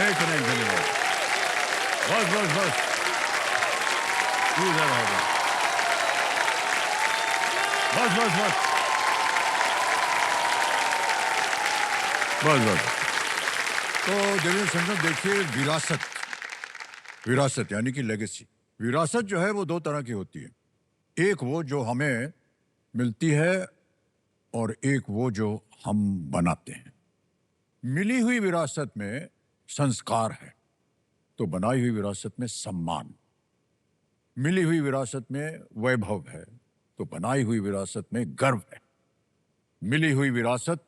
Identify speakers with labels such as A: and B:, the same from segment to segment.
A: लेकिन धन्यवाद। बस बस बस, तू इधर आ जा। बस बस बस बस बस। तो देवेंद्र संजय, देखिए, विरासत, विरासत यानी कि लेगेसी। विरासत जो है वो दो तरह की होती है। एक वो जो हमें मिलती है और एक वो जो हम बनाते हैं। मिली हुई विरासत में संस्कार है, तो बनाई हुई विरासत में सम्मान। मिली हुई विरासत में वैभव है, तो बनाई हुई विरासत में गर्व है। मिली हुई विरासत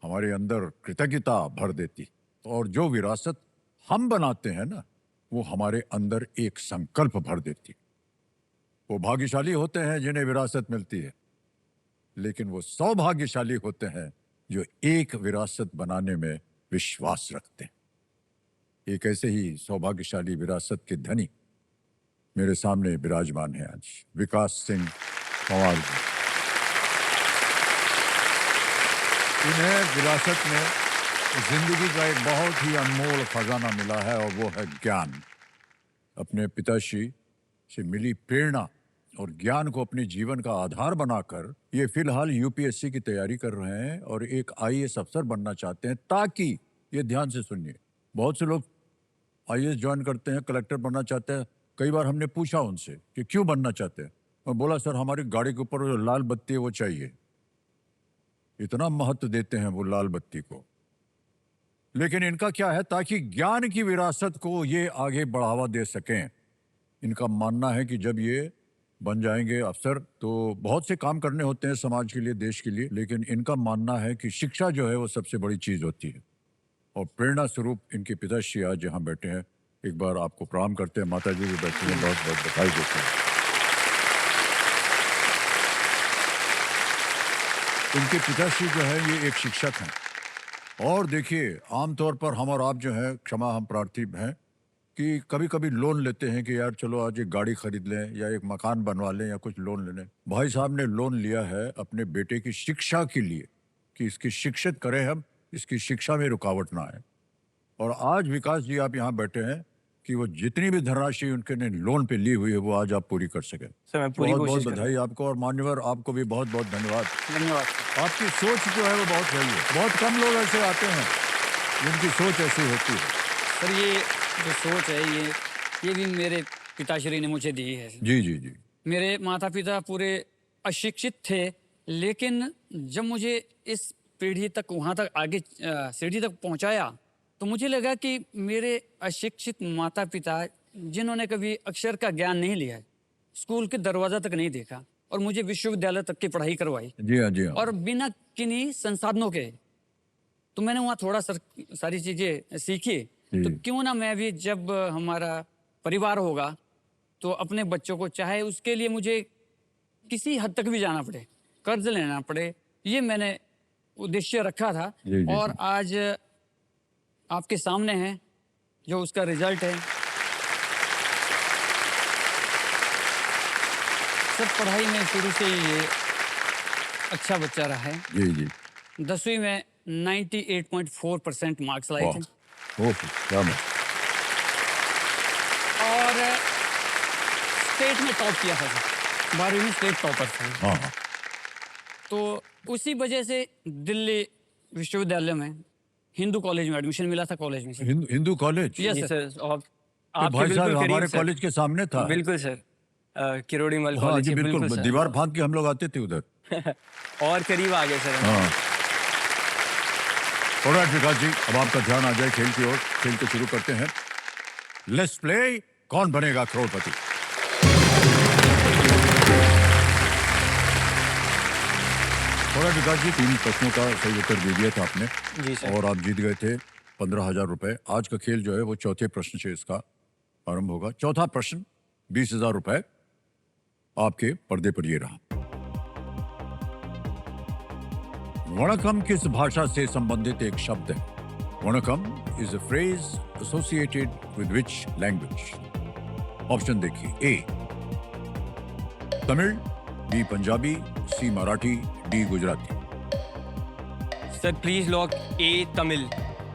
A: हमारे अंदर कृतज्ञता भर देती, और जो विरासत हम बनाते हैं ना, वो हमारे अंदर एक संकल्प भर देती। वो भाग्यशाली होते हैं जिन्हें विरासत मिलती है, लेकिन वो सौभाग्यशाली होते हैं जो एक विरासत बनाने में विश्वास रखते हैं। एक ऐसे ही सौभाग्यशाली विरासत के धनी मेरे सामने विराजमान है आज, विकास सिंह पंवार जी। इन्हें विरासत में जिंदगी का एक बहुत ही अनमोल खजाना मिला है, और वो है ज्ञान। अपने पिताश्री से मिली प्रेरणा और ज्ञान को अपने जीवन का आधार बनाकर ये फिलहाल यूपीएससी की तैयारी कर रहे हैं और एक आईएएस अफसर बनना चाहते हैं। ताकि, ये ध्यान से सुनिए, बहुत से लोग आईएएस ज्वाइन करते हैं, कलेक्टर बनना चाहते हैं। कई बार हमने पूछा उनसे कि क्यों बनना चाहते हैं, और बोला सर हमारी गाड़ी के ऊपर जो लाल बत्ती है वो चाहिए। इतना महत्व देते हैं वो लाल बत्ती को। लेकिन इनका क्या है, ताकि ज्ञान की विरासत को ये आगे बढ़ावा दे सकें। इनका मानना है कि जब ये बन जाएंगे अफसर तो बहुत से काम करने होते हैं समाज के लिए, देश के लिए, लेकिन इनका मानना है कि शिक्षा जो है वो सबसे बड़ी चीज होती है। और प्रेरणा स्वरूप इनके पिताश्री आज यहाँ बैठे हैं। एक बार आपको प्रणाम करते हैं, माता जी भी बैठे हैं, बहुत बहुत बधाई देते हैं। इनके पिताश्री जो है ये एक शिक्षक हैं। और देखिए, आमतौर पर हम और आप जो है, क्षमा हम प्रार्थी हैं कि कभी कभी लोन लेते हैं कि यार चलो आज एक गाड़ी खरीद लें या एक मकान बनवा लें या कुछ लोन ले लें। भाई साहब ने लोन लिया है अपने बेटे की शिक्षा के लिए, कि इसकी शिक्षित करें हम, इसकी शिक्षा में रुकावट ना आए। और आज विकास जी आप यहाँ बैठे हैं कि वो जितनी भी धनराशि उनके ने लोन पे ली हुई है वो आज आप पूरी कर सके।
B: सर मैं पूरी
A: बहुत
B: कोशिश
A: बहुत बधाई आपको, और मान्यवर आपको भी बहुत बहुत धन्यवाद।
B: धन्यवाद।
A: आपकी सोच जो है वो बहुत सही है। बहुत कम लोग ऐसे आते हैं जिनकी सोच ऐसी होती है।
B: सर ये जो सोच है ये भी मेरे पिताश्री ने मुझे दी है।
A: जी जी जी।
B: मेरे माता पिता पूरे अशिक्षित थे, लेकिन जब मुझे इस पीढ़ी तक, वहाँ तक आगे सीढ़ी तक पहुँचाया, तो मुझे लगा कि मेरे अशिक्षित माता पिता, जिन्होंने कभी अक्षर का ज्ञान नहीं लिया है, स्कूल के दरवाजा तक नहीं देखा, और मुझे विश्वविद्यालय तक की पढ़ाई करवाई,
A: जी हाँ जी हाँ।
B: और बिना किन्हीं संसाधनों के, तो मैंने वहाँ थोड़ा सारी चीजें सीखी। तो क्यों ना मैं भी, जब हमारा परिवार होगा, तो अपने बच्चों को, चाहे उसके लिए मुझे किसी हद तक भी जाना पड़े, कर्ज लेना पड़े, ये मैंने उद्देश्य रखा था। और आज आपके सामने है जो उसका रिजल्ट है। सब पढ़ाई में शुरू से ही ये अच्छा बच्चा रहा है।
A: जी जी।
B: 10वीं में 98.4% मार्क्स लाए थे।
A: क्या बात।
B: और स्टेट में टॉप किया था, 12वीं में स्टेट टॉपर था।
A: हाँ।
B: तो उसी वजह से दिल्ली विश्वविद्यालय में हिंदू कॉलेज में एडमिशन मिला था। कॉलेज में
A: हिंदू कॉलेज?
B: Yes sir.
A: आप भाई साहब हमारे कॉलेज के सामने था।
B: बिल्कुल सर, किरोड़ी मल
A: हाँ
B: कॉलेज।
A: जी बिल्कुल, दीवार फांक के हम लोग आते थे उधर।
B: और करीब आ गए सर।
A: हाँ। ऑलराइट विकास जी, अब आपका ध्यान आ जाए खेल की ओर। खेल को शुरू करते हैं। लेट्स प्ले कौन बनेगा करोड़पति। ऑलराइट विकास जी, 3 प्रश्नों का सही उत्तर दे दिया था आपने।
B: जी सर।
A: और आप जीत गए थे 15,000 रुपए। आज का खेल जो है वो चौथे प्रश्न से इसका आरंभ होगा। चौथा प्रश्न 20,000 रुपए आपके पर्दे पर ये रहा। वणकम किस भाषा से संबंधित एक शब्द है? Vanakkam is a phrase associated with which language? Option देखिए। A Tamil, B Punjabi, C Marathi, D Gujarati.
B: Sir please lock A Tamil.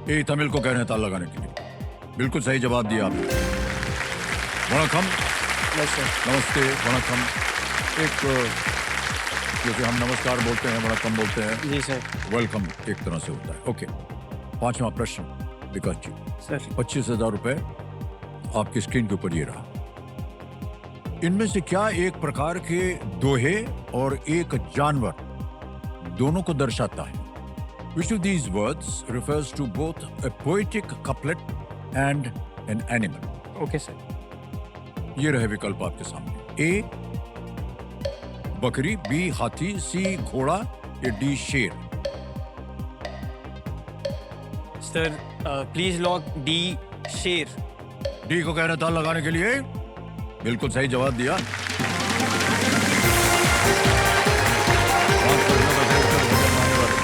A: A Tamil को कह रहे हैं ताला लगाने के लिए। बिल्कुल सही जवाब दिया आपने। वणकम,
C: बस सर।
A: नमस्ते, वणकम। एक जैसे हम नमस्कार बोलते हैं, वणकम बोलते हैं,
C: जी सर।
A: वेलकम एक तरह से होता है। ओके, पांचवा प्रश्न विकास जी।
C: सर
A: 25,000 रुपए आपकी स्क्रीन के ऊपर ये रहा। इनमें से क्या एक प्रकार के दोहे और एक जानवर दोनों को दर्शाता है? Which of these words refers to both a poetic couplet and an animal?
C: Okay sir.
A: ये रहे विकल्प आपके सामने। ए बकरी, बी हाथी, सी घोड़ा या डी शेर।
C: सर प्लीज लॉक डी शेर।
A: डी को कह रहे ताल लगाने के लिए बिल्कुल सही जवाब दिया। पांच प्रश्नों का सही उत्तर होने वाले वाले।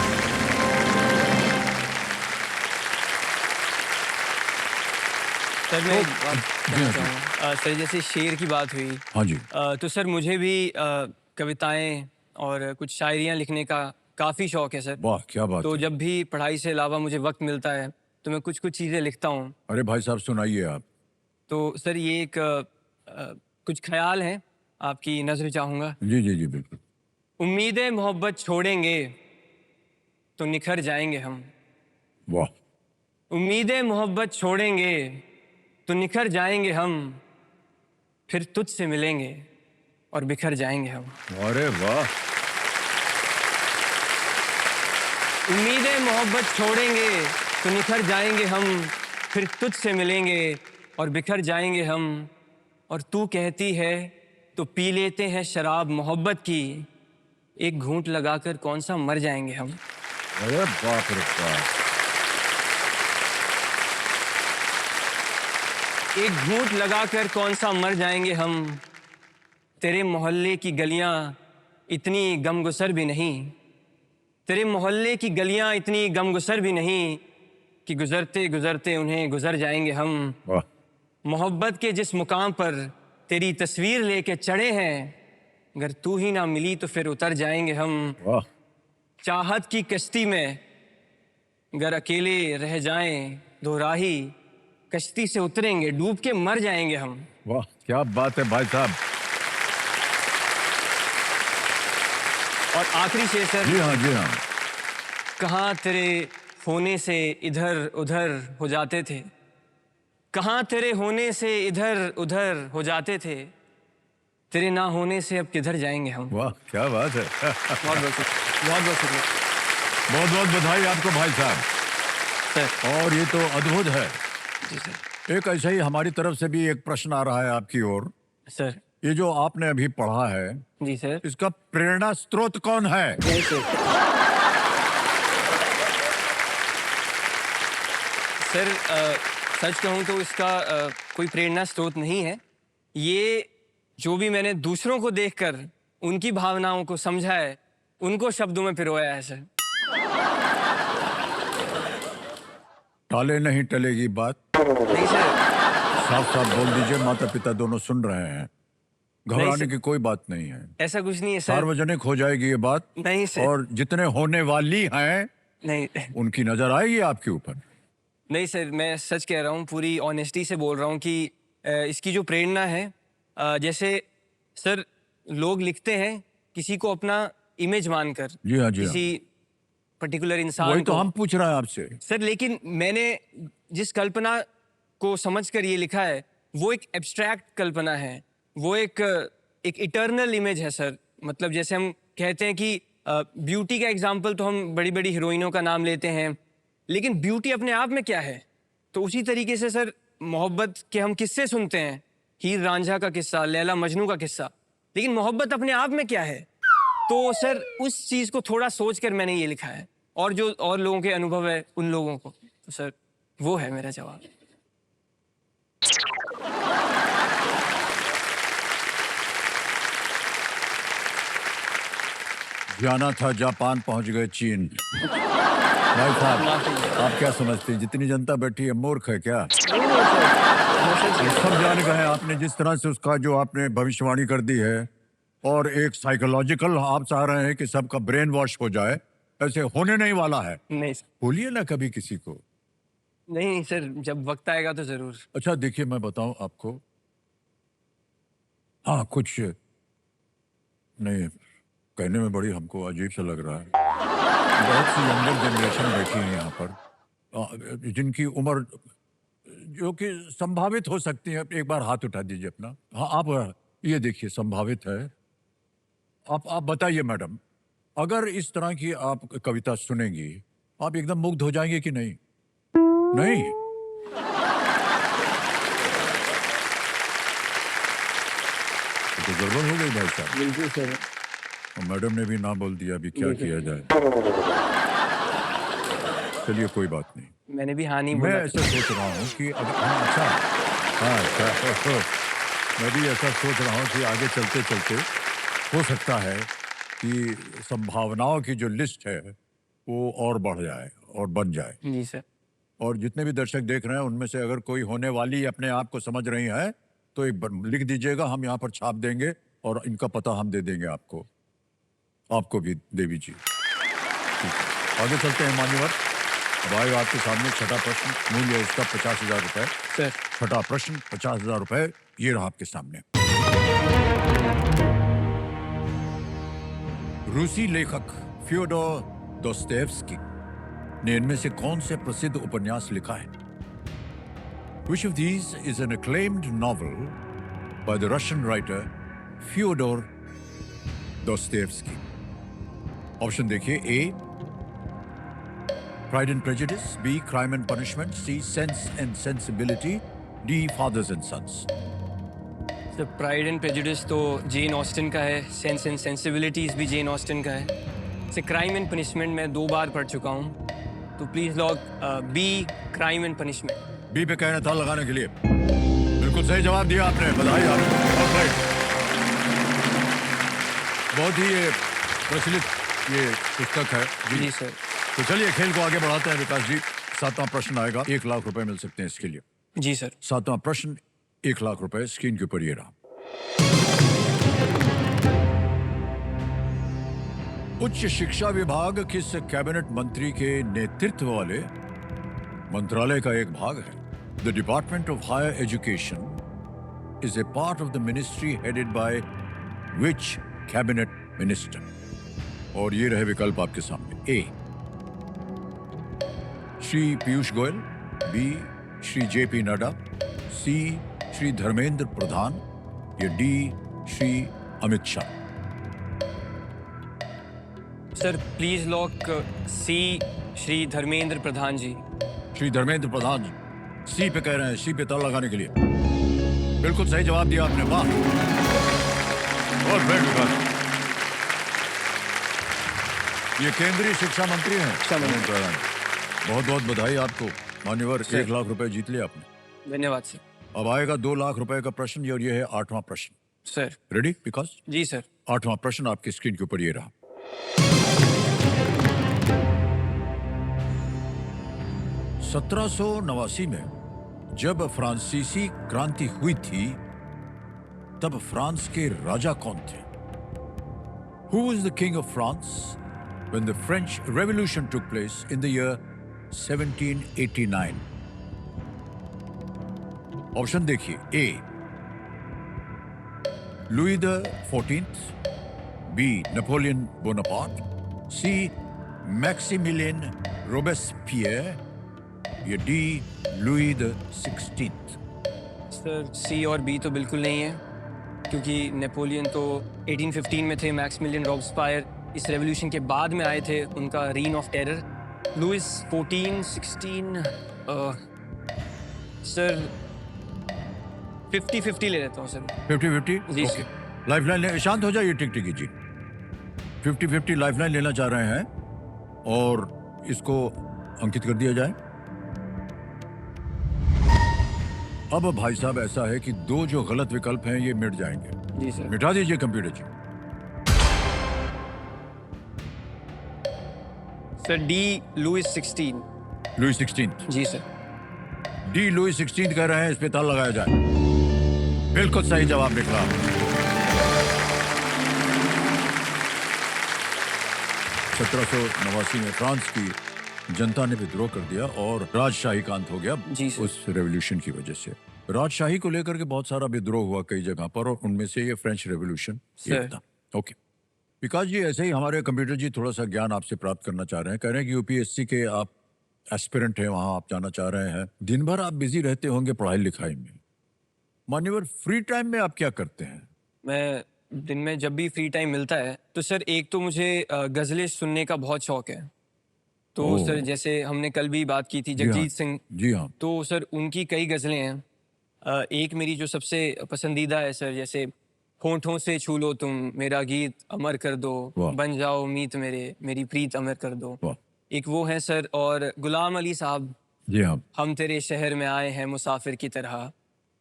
C: सर मैं एक बात
A: जी
C: कहना
A: हाँ,
C: चाहूँगा। सर जैसे शेर की बात हुई,
A: हाँ जी,
C: तो सर मुझे भी कविताएं और कुछ शायरियाँ लिखने का काफ़ी शौक है सर।
A: वाह क्या बात
C: तो
A: है।
C: जब भी पढ़ाई से अलावा मुझे वक्त मिलता है तो मैं कुछ कुछ चीज़ें लिखता हूँ।
A: अरे भाई साहब सुनाइए आप।
C: तो सर ये एक कुछ ख्याल हैं, आपकी नज़र चाहूँगा।
A: जी जी जी बिल्कुल।
C: उम्मीदें मोहब्बत छोड़ेंगे तो निखर जाएंगे हम।
A: वाह,
C: उम्मीदें मोहब्बत छोड़ेंगे तो निखर जाएंगे हम, फिर तुझसे मिलेंगे और बिखर जाएंगे हम।
A: अरे वाह,
C: उम्मीदें मोहब्बत छोड़ेंगे तो निखर जाएंगे हम, फिर तुझसे मिलेंगे और बिखर जाएंगे हम। और तू कहती है तो पी लेते हैं शराब मोहब्बत की, एक घूंट लगाकर कौन सा मर जाएंगे हम।
A: अरे बाप रे बाप।
C: एक घूंट लगाकर कौन सा मर जाएंगे हम। तेरे मोहल्ले की गलियां इतनी गमगुसर भी नहीं, तेरे मोहल्ले की गलियां इतनी गमगुसर भी नहीं कि गुजरते गुजरते उन्हें गुजर जाएंगे हम।
A: वाह,
C: मोहब्बत के जिस मुकाम पर तेरी तस्वीर लेके चढ़े हैं, अगर तू ही ना मिली तो फिर उतर जाएंगे हम।
A: वाह,
C: चाहत की कश्ती में अगर अकेले रह जाएं दो राही, कश्ती से उतरेंगे डूब के मर जाएंगे हम।
A: वाह क्या बात है भाई साहब।
C: और आखिरी शेर सर,
A: जी हाँ, जी हाँ।
C: कहाँ तेरे होने से इधर उधर हो जाते थे, कहाँ तेरे होने से इधर उधर हो जाते थे, तेरे ना होने से अब किधर जाएंगे हम।
A: वाह क्या बात है।
C: बहुत बहुत शुक्रिया, बहुत बहुत शुक्रिया
A: बहुत बहुत बधाई आपको भाई साहब।
C: सर।
A: और ये तो अद्भुत है।
C: जी सर।
A: एक ऐसा ही हमारी तरफ से भी एक प्रश्न आ रहा है आपकी ओर।
C: सर।
A: ये जो आपने अभी पढ़ा है,
C: जी सर।
A: इसका प्रेरणा स्रोत कौन है?
C: नहीं सर। सर सच कहूँ तो इसका कोई प्रेरणा स्रोत नहीं है। ये जो भी मैंने दूसरों को देखकर उनकी भावनाओं को समझा है, उनको शब्दों में पिरोया है सर।
A: टाले नहीं टलेगी बात।
C: नहीं सर।
A: साफ साफ बोल दीजिए, माता पिता दोनों सुन रहे हैं। घबराने
C: सर।
A: की कोई बात नहीं है।
C: ऐसा कुछ नहीं है सर।
A: सार्वजनिक हो जाएगी ये बात।
C: नहीं सर।
A: और जितने होने वाली हैं
C: नहीं
A: उनकी नजर आएगी आपके ऊपर।
C: नहीं सर, मैं सच कह रहा हूँ, पूरी ऑनेस्टी से बोल रहा हूँ कि इसकी जो प्रेरणा है, जैसे सर लोग लिखते हैं किसी को अपना इमेज मानकर,
A: जी हाँ, जी हाँ।
C: किसी पर्टिकुलर इंसान
A: वही तो
C: को।
A: हम पूछ रहे हैं आपसे।
C: सर लेकिन मैंने जिस कल्पना को समझकर ये लिखा है वो एक एब्स्ट्रैक्ट कल्पना है, वो एक इटर्नल इमेज है सर। मतलब जैसे हम कहते हैं कि ब्यूटी का एग्जाम्पल तो हम बड़ी बड़ी हीरोइनों का नाम लेते हैं, लेकिन ब्यूटी अपने आप में क्या है? तो उसी तरीके से सर मोहब्बत के हम किस्से सुनते हैं, हीर रांझा का किस्सा, लैला मजनू का किस्सा, लेकिन मोहब्बत अपने आप में क्या है? तो सर उस चीज़ को थोड़ा सोच कर मैंने ये लिखा है, और जो और लोगों के अनुभव है उन लोगों को, तो सर वो है मेरा जवाब।
A: जाना था जापान, पहुंच गए चीन। भाई साहब, आप क्या समझते हैं जितनी जनता बैठी है मूर्ख है क्या? सब जान गए आपने जिस तरह से उसका जो आपने भविष्यवाणी कर दी है, और एक साइकोलॉजिकल आप चाह रहे हैं कि सबका ब्रेन वॉश हो जाए, ऐसे होने नहीं वाला है।
C: नहीं सर।
A: बोलिए ना कभी किसी को।
C: नहीं सर, जब वक्त आएगा तो जरूर।
A: अच्छा देखिए, मैं बताऊं आपको, हाँ कुछ नहीं, कहने में बड़ी हमको अजीब सा लग रहा है। बहुत सी यंगर जनरेशन बैठी है यहाँ पर, जिनकी उम्र जो कि संभावित हो सकती है। एक बार हाथ उठा दीजिए अपना। हाँ आप ये देखिए, संभावित है। आप बताइए मैडम, अगर इस तरह की आप कविता सुनेंगी, आप एकदम मुग्ध हो जाएंगे कि नहीं? नहीं? तो गड़बड़ हो गई भाई साहब।
C: बिल्कुल सर।
A: और मैडम ने भी ना बोल दिया, अभी क्या किया जाए। चलिए कोई बात नहीं।
C: मैंने भी हाँ नहीं
A: मैं
C: बोला था।
A: ऐसा सोच रहा हूँ कि अगर हाँ, अच्छा, हाँ अच्छा, मैं भी ऐसा सोच रहा हूँ कि आगे चलते चलते हो सकता है कि संभावनाओं की जो लिस्ट है वो और बढ़ जाए और बन जाए।
C: जी सर।
A: और जितने भी दर्शक देख रहे हैं उनमें से अगर कोई होने वाली अपने आप को समझ रही है तो एक बार लिख दीजिएगा, हम यहाँ पर छाप देंगे और इनका पता हम दे देंगे आपको भी देवी जी। ठीक है, आगे चलते हैं मान्यवर। अब आएगा आपके सामने छठा प्रश्न, मूल्य इसका 50,000 रुपए।
C: सर
A: छठा प्रश्न 50,000 रुपए, ये रहा आपके सामने। रूसी लेखक फ्योडोर दोस्तोयेवस्की ने इनमें से कौन से प्रसिद्ध उपन्यास लिखा है? Which of these is an acclaimed novel by the Russian writer Fyodor Dostoevsky? Option देखिए, ए Pride and Prejudice, B Crime and Punishment, C Sense and Sensibility, D Fathers and Sons.
C: Sir, pride and prejudice तो Jane Austen का है, sense and sensibilities भी Jane Austen का है। Sir, crime and punishment मैं 2 बार पढ़ चुका हूँ, तो please lock B crime and punishment.
A: B पे कहना था लगाने के लिए। बिल्कुल सही जवाब दिया आपने, बधाई आपको। Alright. बहुत ही ये प्रचलित ये पुस्तक है
C: जी सर।
A: तो चलिए खेल को आगे बढ़ाते हैं विकास जी। 7वां प्रश्न आएगा, 1 लाख रुपए मिल सकते हैं इसके लिए।
C: जी सर।
A: 7वां प्रश्न 1 लाख रुपए, स्क्रीन के ऊपर ये रहा। उच्च शिक्षा विभाग किस कैबिनेट मंत्री के नेतृत्व वाले मंत्रालय का एक भाग है? The department of higher education is a part of the ministry headed by which cabinet minister? और ये रहे विकल्प आपके सामने। A Shri Piyush Goyal, B Shri JP Nadda, C Shri Dharmendra Pradhan, या D Shri Amit Shah?
C: Sir please lock C Shri Dharmendra Pradhan ji.
A: Shri Dharmendra Pradhan ji C पे कह रहे हैं, सी पे ताला लगाने के लिए। बिल्कुल सही जवाब दिया आपने, वाह, बहुत बढ़िया विकास। ये केंद्रीय शिक्षा मंत्री हैं धर्मेंद्र प्रधान। बहुत बहुत बधाई आपको मान्यवर, 1 लाख रुपए जीत लिया आपने।
C: धन्यवाद सर।
A: अब आएगा 2 लाख रुपए का प्रश्न, और ये है 8वां प्रश्न।
C: Sir
A: ready Vikas?
C: जी सर।
A: 8वां प्रश्न आपकी स्क्रीन के ऊपर ये रहा। 1789 में जब फ्रांसीसी क्रांति हुई थी तब फ्रांस के राजा कौन थे? Who was the king of France when the French Revolution took place in the year 1789? Option देखिए, A Louis the 14th, B Napoleon Bonaparte, C Maximilien Robespierre, या D Louis the 16th?
C: Sir C और B तो बिल्कुल नहीं है, क्योंकि Napoleon तो 1815 में थे, मैक्सिमिलियन रॉबस्पायर इस रेवोल्यूशन के बाद में आए थे, उनका reign of terror. Louis 14, 16, sir 50-50 ले लेता हूँ सर।
A: 50-50?
C: जी
A: ओके, लाइफलाइन ले, शांत हो जाइए टिकटिकी जी। 50-50 लाइफलाइन लेना चाह रहे हैं और इसको अंकित कर दिया जाए। अब भाई साहब ऐसा है कि 2 जो गलत विकल्प हैं ये मिट जाएंगे।
C: जी सर।
A: मिटा दीजिए कंप्यूटर जी।
C: Sir D Louis 16।
A: Louis 16th?
C: जी सर।
A: डी लुई 16th कह रहे हैं, इस पे ताला लगाया जाए। बिल्कुल सही जवाब निकला। 1789 में फ्रांस की जनता ने विद्रोह कर दिया और राजशाही का अंत हो गया
C: जी सर।
A: उस रेवोल्यूशन की वजह से। राजशाही को लेकर के बहुत सारा विद्रोह हुआ कई जगह पर और उनमें से ये फ्रेंच रेवोल्यूशन
C: सर।
A: एक था। ओके विकास जी, ऐसे ही हमारे कंप्यूटर जी थोड़ा सा ज्ञान आपसे प्राप्त करना चाह रहे हैं। कह रहे हैं कि यूपीएससी के आप एस्पिरेंट हैं, वहां आप जाना चाह रहे हैं। दिन भर आप बिजी रहते होंगे पढ़ाई लिखाई में, मान्यवर फ्री टाइम में आप क्या करते हैं?
C: मैं दिन में जब भी फ्री टाइम मिलता है तो सर एक तो मुझे गज़लें सुनने का बहुत शौक है। तो
A: ओह।
C: सर जैसे हमने कल भी बात की थी
A: जी हाँ,
C: जगजीत सिंह,
A: जी हाँ।
C: तो सर उनकी कई गज़लें हैं। एक मेरी जो सबसे पसंदीदा है सर, जैसे होठों से छू लो तुम मेरा गीत अमर कर दो,
A: वाह।
C: बन जाओ मीत मेरे मेरी प्रीत अमर कर दो।
A: वाह।
C: एक वो है सर, और गुलाम अली साहब,
A: जी हाँ।
C: हम तेरे शहर में आए हैं मुसाफिर की तरह।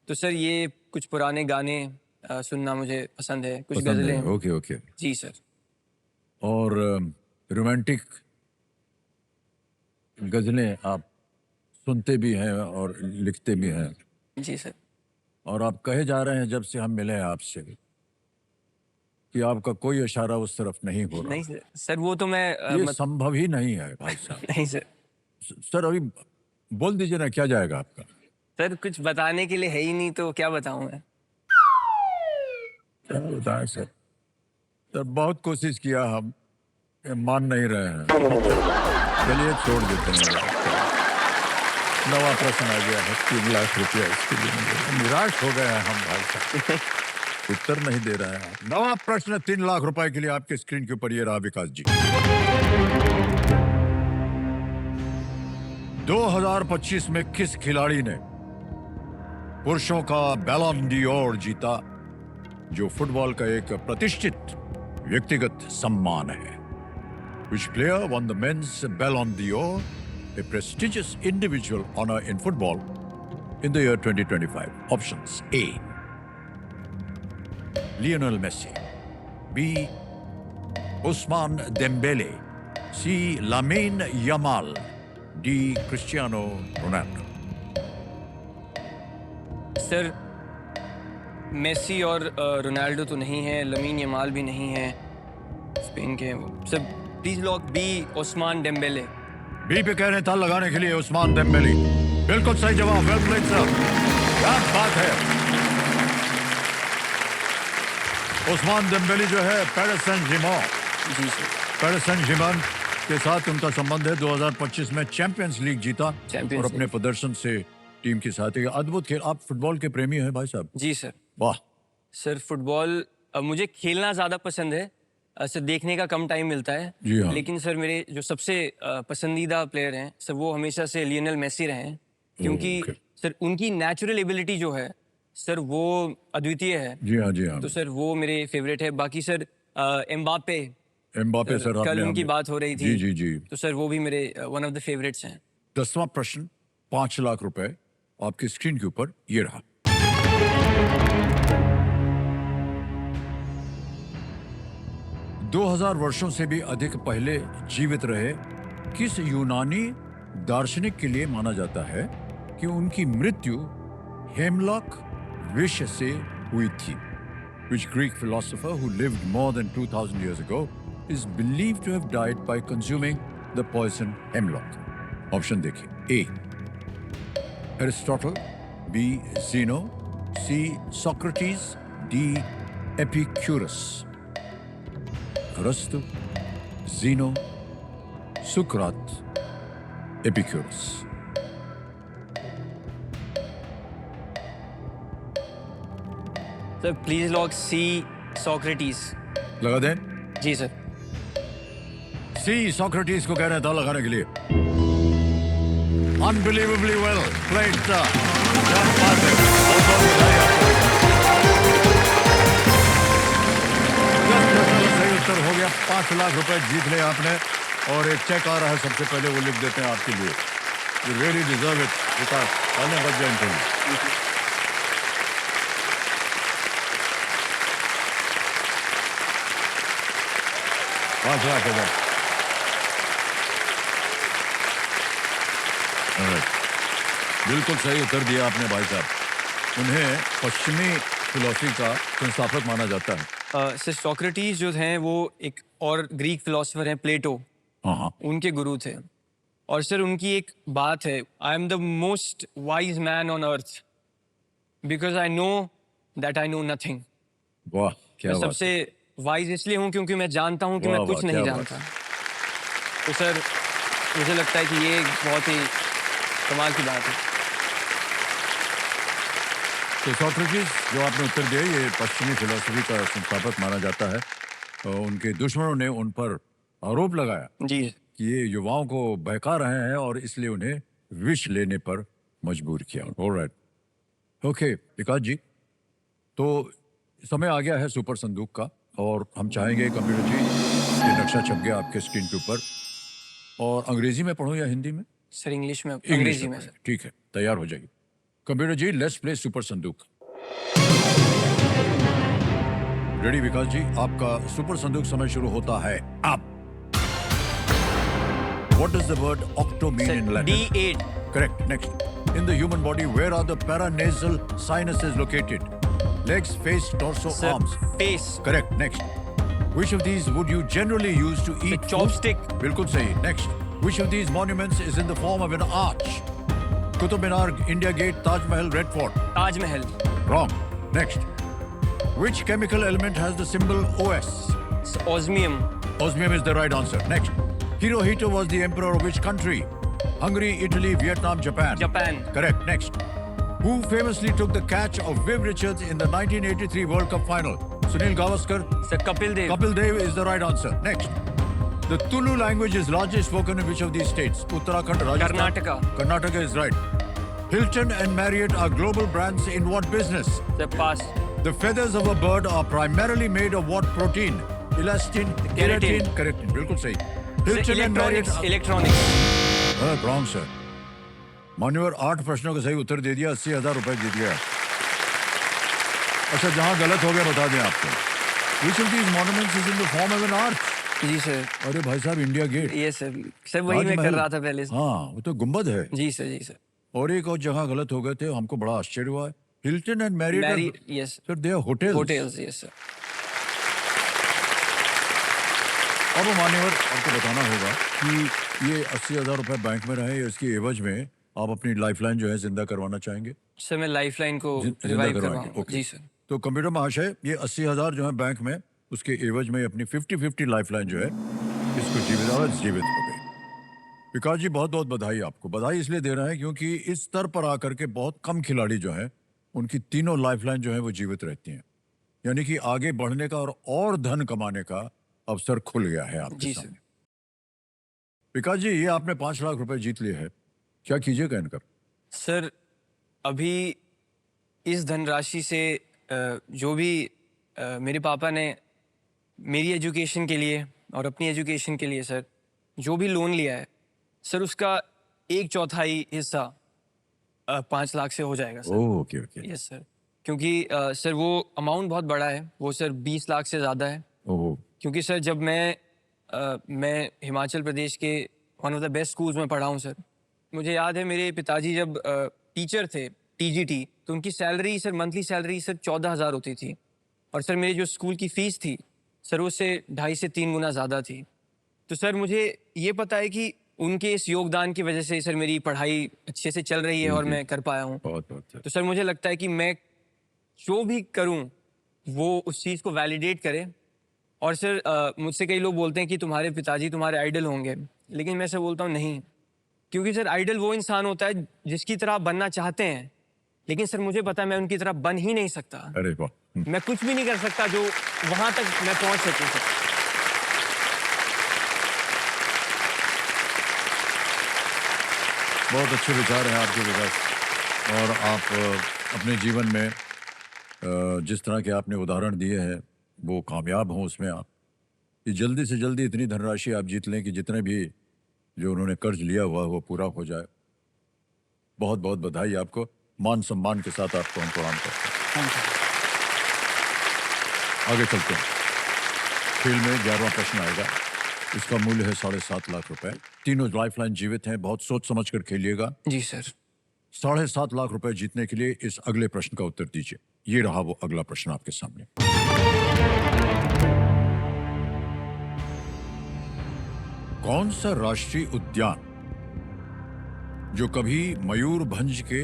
C: तो सर ये कुछ पुराने गाने सुनना मुझे पसंद है, कुछ
A: पसंद है।
C: गज़लें।
A: Okay okay.
C: जी सर।
A: और रोमांटिक गजलें आप सुनते भी हैं और लिखते भी हैं।
C: जी सर।
A: और आप कहे जा रहे हैं जब से हम मिले हैं आपसे कि आपका कोई इशारा उस तरफ नहीं हो रहा।
C: नहीं सर, सर वो तो मैं
A: ये संभव ही नहीं है भाई साहब।
C: नहीं सर।
A: सर अभी बोल दीजिए ना, क्या जाएगा आपका?
C: सर कुछ बताने के लिए है ही नहीं, तो क्या बताऊं मैं।
A: क्या बताएं सर? सर बहुत कोशिश किया, हम ये मान नहीं रहे हैं। चलिए छोड़ देते हैं। नवा प्रश्न आ गया है, 3 लाख रुपया इसके लिए मिलेगा। निराश हो गए हैं हम भाई साहब, उत्तर नहीं दे रहे हैं। नवा प्रश्न 3 लाख रुपए के लिए आपके स्क्रीन के ऊपर ये रहा विकास जी। 2025 में किस खिलाड़ी ने पुरुषों का बैलन डी'ओर जीता, जो फुटबॉल का एक प्रतिष्ठित व्यक्तिगत सम्मान है? Which player won the men's Ballon d'Or, a prestigious individual honor in football, in the year 2025? Options: A. Lionel Messi, B. Ousmane Dembele, C. Lamine Yamal, D. Cristiano Ronaldo.
C: Sir Messi और Ronaldo तो नहीं है, lamin Yamal भी नहीं है, Spain के हैं वो। Sir please lock B, Ousmane Dembele.
A: B पे कह रहे हैं ताल लगाने के लिए उस्मान देम्बेले। बिल्कुल सही जवाब, वेल प्लेड सर, क्या बात है। उस्मान देम्बेले जो है पेरिस सेंट जर्मेन,
C: जी सर।
A: पेरिस सेंट जर्मेन के साथ उनका संबंध है। 2025 में चैंपियंस लीग जीता
C: चैंपियंस
A: और अपने
C: लीग।
A: प्रदर्शन से टीम के साथ एक अद्भुत खेल। आप फुटबॉल के प्रेमी हैं भाई साहब?
C: जी सर।
A: वाह।
C: सर फुटबॉल मुझे खेलना ज़्यादा पसंद है, सर देखने का कम टाइम मिलता है।
A: जी हाँ।
C: लेकिन सर मेरे जो सबसे पसंदीदा प्लेयर हैं सर, वो हमेशा से लियोनेल मेसी रहे हैं, क्योंकि
A: ओके।
C: सर उनकी नेचुरल एबिलिटी जो है सर वो अद्वितीय है।
A: जी हाँ, जी हाँ।
C: तो सर वो मेरे फेवरेट है। बाकी सर एम्बापे,
A: एम्बापे सर,
C: कल
A: आपने
C: उनकी बात हो रही थी।
A: जी जी जी।
C: तो सर वो भी मेरे वन ऑफ द फेवरेट्स हैं।
A: 10वां प्रश्न, 5 लाख रुपए आपकी स्क्रीन के ऊपर ये रहा। दो 2000 वर्षों से भी अधिक पहले जीवित रहे किस यूनानी दार्शनिक के लिए माना जाता है कि उनकी मृत्यु हेमलॉक विष से हुई थी? Which Greek philosopher who lived more than 2000 years ago is believed to have died by consuming the poison hemlock? Option देखिए। A. Aristotle, B. Zeno, C. Socrates, D. Epicurus. अरस्तु, Zeno, Socrates, Epicurus.
C: Sir please lock C, Socrates.
A: लगा दें?
C: जी sir.
A: सी, Socrates को कह रहे हैं दाव लगाने के लिए। Unbelievably well played, sir. क्या बात है। बहुत बहुत बधाई आपको। 10 प्रश्नों का सही उत्तर हो गया। 5 लाख रुपए जीत लिया आपने और एक चेक आ रहा है, सबसे पहले वो लिख देते हैं आपके लिए। You really deserve it, विकास। पहले बच जाए इनको। 5 लाख रुपए। बिल्कुल सही उत्तर दिया आपने भाई साहब। उन्हें पश्चिमी फिलॉसफी का संस्थापक माना जाता है।
C: सर सोक्रेटिस जो हैं वो एक और ग्रीक फिलोसोफर हैं, प्लेटो,
A: हाँ हाँ।
C: उनके गुरु थे। और सर उनकी एक बात है, I am the most wise man on earth because I know that I know nothing.
A: वाह क्या
C: मैं
A: बात
C: सबसे वाइज इसलिए हूँ क्योंकि मैं जानता हूँ कि
A: वाह,
C: मैं कुछ
A: वाह,
C: नहीं
A: क्या बात
C: जानता। तो सर मुझे लगता है कि ये एक बहुत ही कमाल की बात है।
A: तो सॉक्रेटिस जो आपने उत्तर दिया ये पश्चिमी फिलोसफी का संस्थापक माना जाता है। उनके दुश्मनों ने उन पर आरोप लगाया
C: जी
A: कि ये युवाओं को बहका रहे हैं और इसलिए उन्हें विष लेने पर मजबूर किया। ऑलराइट, ओके विकास जी, तो समय आ गया है सुपर संदूक का और हम चाहेंगे कंप्यूटर जी ये नक्शा छप गया आपके स्क्रीन के ऊपर, और अंग्रेजी में पढ़ूं या हिंदी में?
C: सर, इंग्लिश में,
A: इंग्लिश
C: अंग्रेजी में
A: पढ़ें।
C: सर।
A: ठीक है, तैयार हो जाइए computer ji, let's play super संदूक। रेडी विकास जी, आपका सुपर संदूक समय शुरू होता है अब। What does the word octo mean in Latin?
C: D8
A: Correct. Next. In the human body, where are the paranasal sinuses located? Legs, face, torso,
C: sir,
A: arms.
C: Face,
A: Correct. Next. Which of these would you generally use to eat?
C: chopstick.
A: food? बिल्कुल सही. Next. Which of these monuments is in the form of an arch? Qutub Minar, India Gate, Taj Mahal, Red Fort.
C: Taj Mahal.
A: Wrong. Next. Which chemical element has the symbol OS?
C: Osmium.
A: Osmium is the right answer. Next. Hirohito was the emperor of which country? Hungary, Italy, Vietnam, Japan.
C: Japan.
A: Correct. Next. Who famously took the catch of Viv Richards in the 1983 World Cup final? Sunil Gavaskar.
C: Sir Kapil Dev.
A: Kapil Dev is the right answer. Next. The Tulu language is largely spoken in which of these states? Uttarakhand, Rajasthan.
C: Karnataka.
A: Karnataka is right. Hilton and Marriott are global brands in what business?
C: Sir pass.
A: The feathers of a bird are primarily made of what protein? Elastin,
C: Keratin.
A: Keratin. बिल्कुल सही. Hilton and Marriott.
C: Electronics, electronics.
A: Wrong sir. मान्यवर 8 प्रश्नों का सही उत्तर दे दिया, 80,000 रुपए जीत गया। अच्छा, जहां गलत हो गया बता दें आपको। Which of these monuments is in the form of an arch?
C: जी सर।
A: अरे भाई साहब, इंडिया गेट।
C: ये सर, सर वही मैं कर रहा था पहले से।
A: हाँ, वो तो गुंबद है।
C: जी सर, जी सर।
A: और एक और जगह गलत हो गए थे, हमको बड़ा आश्चर्य हुआ है। Hilton and Marriott,
C: yes
A: sir they are hotels.
C: Hotels, yes sir.
A: अब मान्यवर आपको बताना होगा कि ये 80,000 रुपए बैंक में रहे, इसकी एवज में आप अपनी लाइफलाइन जो है जिंदा करवाना चाहेंगे?
C: सर मैं लाइफलाइन को
A: जिंदा
C: रिवाइव
A: करवाएंगे,
C: करवाऊंगा।
A: ओके।
C: जी सर।
A: तो कंप्यूटर महाशय, ये 80,000 जो है बैंक में, उसके एवज में अपनी 50-50 लाइफलाइन जो है इसको जीवित हो गई। विकास जी, बहुत बहुत बधाई आपको। बधाई इसलिए दे रहे हैं क्योंकि इस स्तर पर आकर के बहुत कम खिलाड़ी जो है उनकी तीनों लाइफलाइन जो है वो जीवित रहती हैं, यानी कि आगे बढ़ने का और धन कमाने का अवसर खुल गया है आपके
C: जी सर।
A: सामने। विकास जी, ये आपने 5 लाख रुपए जीत लिए हैं, क्या कीजिएगा इनका?
C: सर अभी इस धनराशि से जो भी मेरे पापा ने मेरी एजुकेशन के लिए और अपनी एजुकेशन के लिए सर जो भी लोन लिया है सर, उसका 1/4 हिस्सा 5 लाख से हो जाएगा sir.
A: Okay okay.
C: Yes sir, क्योंकि सर वो अमाउंट बहुत बड़ा है, वो सर 20 लाख से ज़्यादा है।
A: ओह,
C: क्योंकि सर जब मैं हिमाचल प्रदेश के one of the best schools में पढ़ा हूँ सर। मुझे याद है मेरे पिताजी जब टीचर थे टीजीटी, तो उनकी salary sir, monthly salary sir 14,000 होती थी, और सर मेरी जो स्कूल की फ़ीस थी सर उससे 2.5 से 3 गुना ज़्यादा थी। तो सर मुझे ये पता है कि उनके इस योगदान की वजह से सर मेरी पढ़ाई अच्छे से चल रही है और मैं कर पाया हूँ।
A: बहुत बहुत
C: तो सर मुझे लगता है कि मैं जो भी करूँ वो उस चीज़ को वैलिडेट करे। और सर मुझसे कई लोग बोलते हैं कि तुम्हारे पिताजी तुम्हारे आइडल होंगे, लेकिन मैं सर बोलता हूँ नहीं, क्योंकि सर आइडल वो इंसान होता है जिसकी तरह आप बनना चाहते हैं, लेकिन सर मुझे पता है मैं उनकी तरह बन ही नहीं सकता।
A: अरे वाह,
C: मैं कुछ भी नहीं कर सकता जो वहाँ तक मैं पहुँच सकूँ सर।
A: बहुत अच्छे विचार हैं आपके विकास। और आप अपने जीवन में जिस तरह के आपने उदाहरण दिए हैं वो कामयाब हों उसमें आप, कि जल्दी से जल्दी इतनी धनराशि आप जीत लें कि जितने भी जो उन्होंने कर्ज लिया हुआ वो पूरा हो जाए। बहुत बहुत बधाई आपको, मान सम्मान के साथ आपको हम प्रणाम करते हैं।
B: Thank you.
A: आगे चलते हैं। खेल में 11वां प्रश्न आएगा, इसका मूल्य है 7.5 लाख रुपए। तीनों लाइफलाइन जीवित हैं, बहुत सोच समझ कर खेलिएगा।
C: जी सर।
A: 7.5 लाख रुपए जीतने के लिए इस अगले प्रश्न का उत्तर दीजिए। ये रहा वो अगला प्रश्न आपके सामने। कौन सा राष्ट्रीय उद्यान जो कभी मयूरभंज के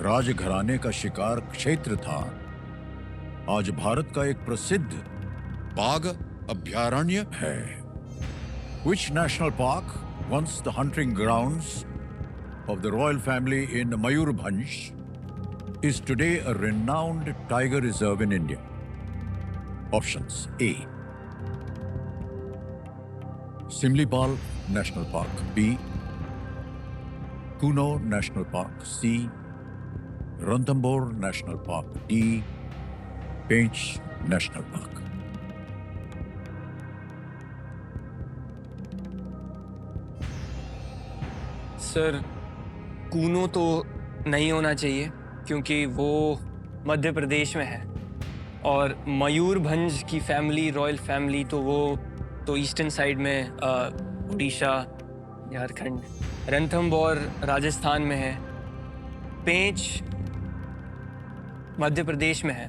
A: राजघराने का शिकार क्षेत्र था, आज भारत का एक प्रसिद्ध बाघ अभयारण्य है। Which national park, once the hunting grounds of the royal family in Mayurbhanj, is today a renowned tiger reserve in India? Options: A. Simlipal National Park. B. Kuno National Park. C. Ranthambore National Park. D. Pench National Park.
C: Sir Kuno तो नहीं होना चाहिए क्योंकि वो मध्य प्रदेश में है, और मयूरभंज की फैमिली, रॉयल फैमिली, तो वो तो ईस्टर्न साइड में उड़ीसा, झारखंड। रणथंबोर राजस्थान में है। पेंच मध्य प्रदेश में है।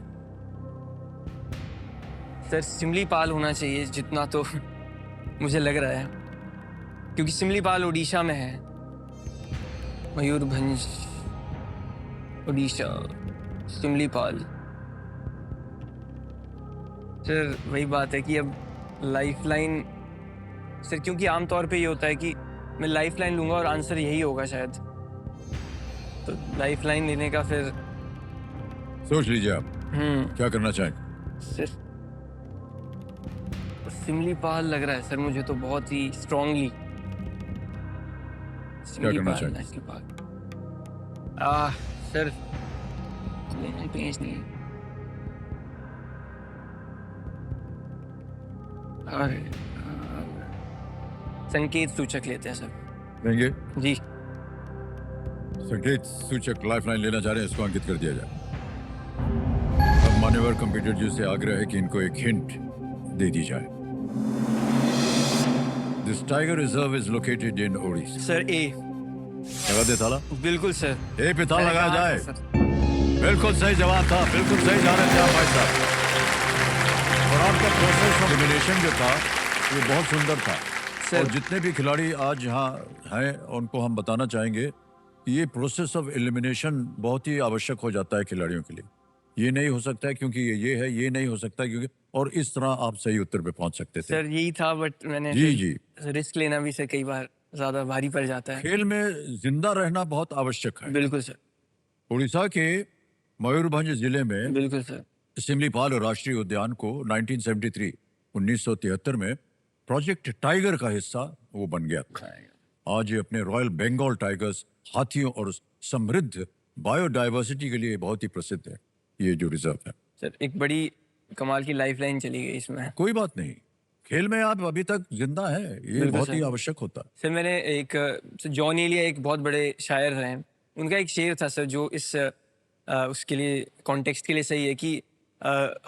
C: सर सिमलीपाल होना चाहिए जितना तो मुझे लग रहा है, क्योंकि सिमलीपाल उड़ीसा में है। मयूरभंज, उड़ीसा, सिमलीपाल। सर वही बात है कि अब लाइफलाइन, सर क्योंकि आमतौर पे ये होता है कि मैं लाइफलाइन लूंगा और आंसर यही होगा शायद, तो लाइफलाइन लेने का फिर।
A: सोच लीजिए आप क्या करना चाहेंगे।
C: सर सिमलीपाल लग रहा है सर मुझे तो बहुत ही स्ट्रांगली।
A: क्या करना चाहेंगे?
C: National park. सर पेंच नहीं, और संकेत सूचक लेते हैं सर।
A: लेंगे?
C: जी
A: संकेत सूचक लाइफलाइन लेना चाह रहे हैं, इसको अंकित कर दिया जाए। अब मान्यवर कंप्यूटर जी से आग्रह है कि इनको एक हिंट दे दी जाए। This tiger reserve is located in Odisha.
C: Sir A.
A: लगा दे ताला?
C: बिल्कुल सर।
A: ए पे ताला लगाया जाए।
C: सर
A: बिल्कुल सही जवाब था, बिल्कुल सही जा रहे थे आप भाई साहब। और आपका प्रोसेस ऑफ एलिमिनेशन जो था ये बहुत सुंदर था।
C: सर।
A: और जितने भी खिलाड़ी आज यहाँ हैं उनको हम बताना चाहेंगे कि ये प्रोसेस ऑफ एलिमिनेशन बहुत ही आवश्यक हो जाता है खिलाड़ियों के लिए। ये नहीं हो सकता है क्योंकि ये है, ये नहीं हो सकता क्योंकि, और इस तरह आप सही उत्तर पे पहुंच सकते थे।
C: सर यही था, बट मैंने
A: जी।
C: रिस्क लेना भी सर कई बार ज्यादा भारी पड़ जाता है।
A: खेल में जिंदा रहना बहुत आवश्यक है।
C: बिल्कुल सर।
A: उड़ीसा के मयूरभंज जिले में
C: बिल्कुल सर।
A: सिमलीपाल राष्ट्रीय उद्यान को 1973 में प्रोजेक्ट टाइगर का हिस्सा वो बन गया था। आज ये अपने रॉयल बंगाल टाइगर्स, हाथियों और समृद्ध बायोडायवर्सिटी के लिए बहुत ही प्रसिद्ध है ये जो रिजर्व है।
C: सर एक बड़ी कमाल की लाइफलाइन चली गई इसमें।
A: कोई बात नहीं, खेल में आप अभी तक जिंदा है, ये बहुत ही आवश्यक होता है।
C: सर मैंने एक जॉन एलिया एक बहुत बड़े शायर रहे हैं, उनका एक शेर था सर जो इस उसके लिए कॉन्टेक्स्ट के लिए सही है कि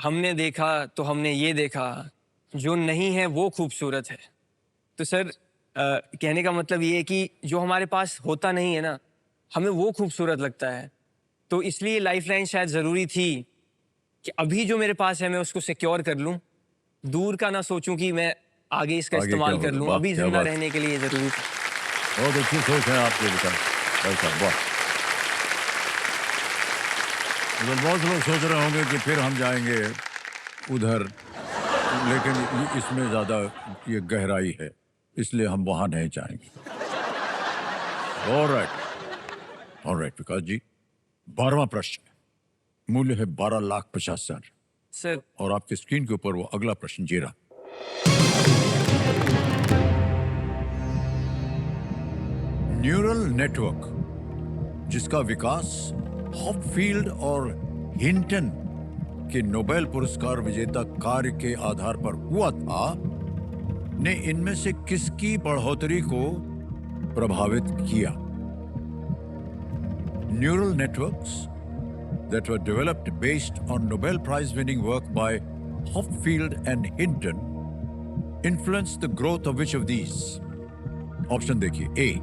C: हमने देखा तो हमने ये देखा, जो नहीं है वो खूबसूरत है। तो सर कहने का मतलब ये है कि जो हमारे पास होता नहीं है ना, हमें वो खूबसूरत लगता है। तो इसलिए लाइफलाइन शायद ज़रूरी थी कि अभी जो मेरे पास है मैं उसको सिक्योर कर लूं, दूर का ना सोचूं कि मैं आगे इसका
A: आगे
C: इस्तेमाल
A: क्या
C: कर
A: होगा,
C: लूं।
A: वाह,
C: अभी
A: क्या
C: जिंदा
A: बात।
C: रहने के लिए ज़रूरी था।
A: बहुत अच्छी सोच है आपके बेटा भाई साहब, वाह। मतलब बहुत लोग सोच रहे होंगे कि फिर हम जाएंगे उधर, लेकिन इसमें ज्यादा ये गहराई है, इसलिए हम वहां नहीं जाएंगे। ऑलराइट विकास जी, 12वां प्रश्न मूल्य है 12,50,000
C: सर
A: और आपके स्क्रीन के ऊपर वो अगला प्रश्न जी रहा। न्यूरल नेटवर्क जिसका विकास हॉपफील्ड और हिंटन के नोबेल पुरस्कार विजेता कार्य के आधार पर हुआ था, ने इनमें से किसकी बढ़ोतरी को प्रभावित किया? Neural networks that were developed based on Nobel Prize winning work by Hopfield and Hinton influenced the growth of which of these? Option देखिए, A.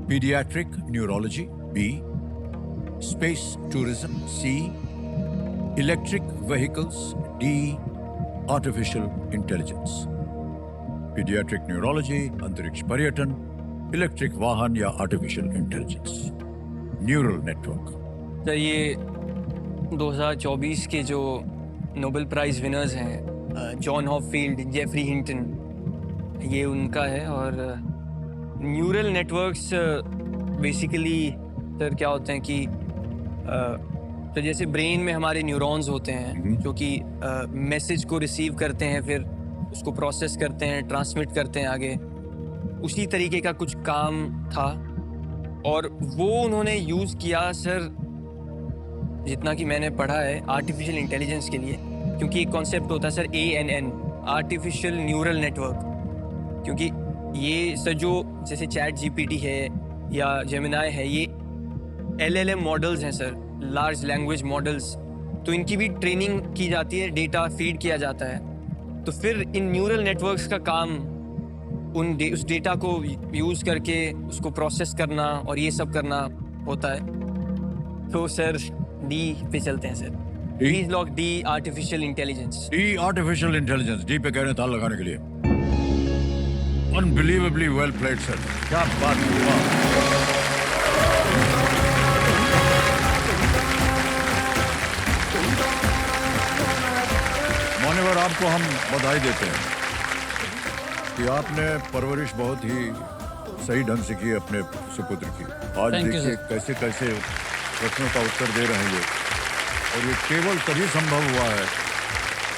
A: Pediatric neurology. B. Space tourism. C. Electric vehicles. D. Artificial intelligence. Pediatric neurology, अंतरिक्ष पर्यटन, electric वाहन या artificial intelligence, neural network?
C: Sir ये 2024 के जो Nobel prize winners हैं, John Hopfield, Jeffrey Hinton, ये उनका है। और न्यूरल नेटवर्क्स बेसिकली सर क्या होते हैं कि तो जैसे ब्रेन में हमारे न्यूरॉन्स होते हैं जो कि मैसेज को रिसीव करते हैं, फिर उसको प्रोसेस करते हैं, ट्रांसमिट करते हैं आगे, उसी तरीके का कुछ काम था। और वो उन्होंने यूज़ किया सर, जितना कि मैंने पढ़ा है, आर्टिफिशियल इंटेलिजेंस के लिए। क्योंकि एक कॉन्सेप्ट होता है sir ANN, artificial neural network. क्योंकि ये सर जो जैसे चैट GPT है या जेमिनाई है, ये LLM मॉडल्स हैं सर, लार्ज लैंग्वेज मॉडल्स। तो इनकी भी ट्रेनिंग की जाती है, डेटा फीड किया जाता है। तो फिर इन न्यूरल नेटवर्क्स का काम उस डेटा को यूज़ करके उसको प्रोसेस करना और ये सब करना होता है। तो सर D पे चलते हैं sir. Please lock D, artificial intelligence.
A: D artificial intelligence, D पे कह रहे हैं ताल लगाने के लिए। अनबिलीवेबली वेल प्लेड सर, क्या बात हुआ। मान्यवर, आपको हम बधाई देते हैं कि आपने परवरिश बहुत ही सही ढंग से की अपने सुपुत्र की। आज
B: Thank you,
A: देखिए
B: sir.
A: कैसे कैसे प्रश्नों का उत्तर दे रहे हैं ये, और ये केवल तभी संभव हुआ है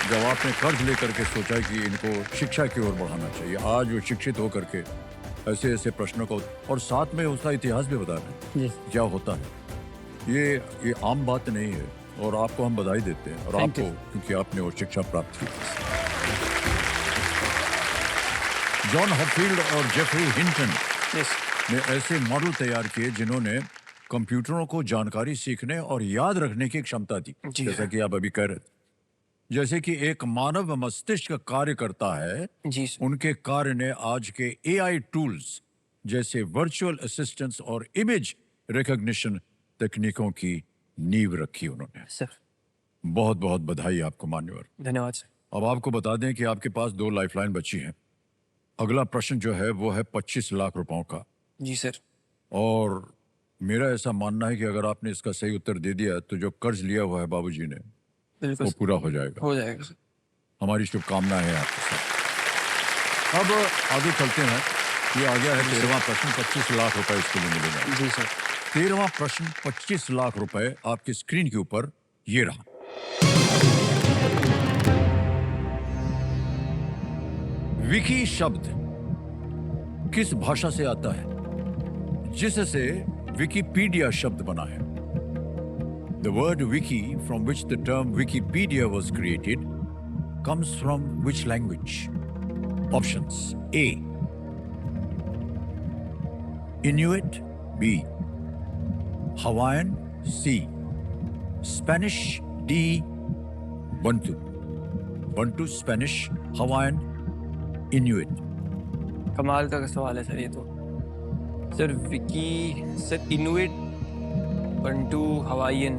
A: जब आपने कर्ज लेकर के सोचा कि इनको शिक्षा की ओर बढ़ाना चाहिए। आज वो शिक्षित होकर के ऐसे ऐसे प्रश्नों को, और साथ में उसका इतिहास भी बता रहे हैं
B: जी
A: क्या होता है। ये आम बात नहीं है, और आपको हम बधाई देते हैं। और
B: Thank
A: आपको
B: you.
A: क्योंकि आपने वो शिक्षा प्राप्त की। जॉन हॉपफील्ड और जेफरी हिंटन
C: यस
A: ने ऐसे मॉडल तैयार किए जिन्होंने कंप्यूटरों को जानकारी सीखने और याद रखने की क्षमता दी,
C: जी
A: जैसा
C: हाँ।
A: कि आप अभी कह रहे थे। जैसे कि एक मानव मस्तिष्क कार्य करता है,
C: जी सर।
A: उनके कार्य ने आज के AI टूल्स जैसे वर्चुअल असिस्टेंट्स और इमेज रिकॉग्निशन तकनीकों की नींव रखी उन्होंने।
C: सर
A: बहुत बहुत बधाई आपको मान्यवर।
C: धन्यवाद सर।
A: अब आपको बता दें कि आपके पास 2 लाइफलाइन बची हैं। अगला प्रश्न जो है वो है 25 लाख रुपयों का,
C: जी सर।
A: और मेरा ऐसा मानना है कि अगर आपने इसका सही उत्तर दे दिया तो जो कर्ज लिया हुआ है बाबूजी ने,
C: बिल्कुल
A: वो
C: सर,
A: पूरा हो जाएगा।
C: हो जाएगा सर।
A: हमारी शुभकामनाएं हैं आपके साथ। अब आगे चलते हैं। ये आ गया है 13वां प्रश्न, 25 लाख रुपए इसके लिए मिलेगा।
C: जी सर।
A: 13वां प्रश्न 25 लाख रुपए आपकी स्क्रीन के ऊपर ये रहा। विकी शब्द किस भाषा से आता है जिससे विकिपीडिया शब्द बना है? The word wiki, from which the term Wikipedia was created, comes from which language? Options: A, Inuit; B, Hawaiian; C, Spanish; D, Bantu. Bantu, Spanish, Hawaiian, Inuit.
C: कमाल का सवाल है सर ये तो। Sir Vicky, sir Inuit, Bantu, Hawaiian.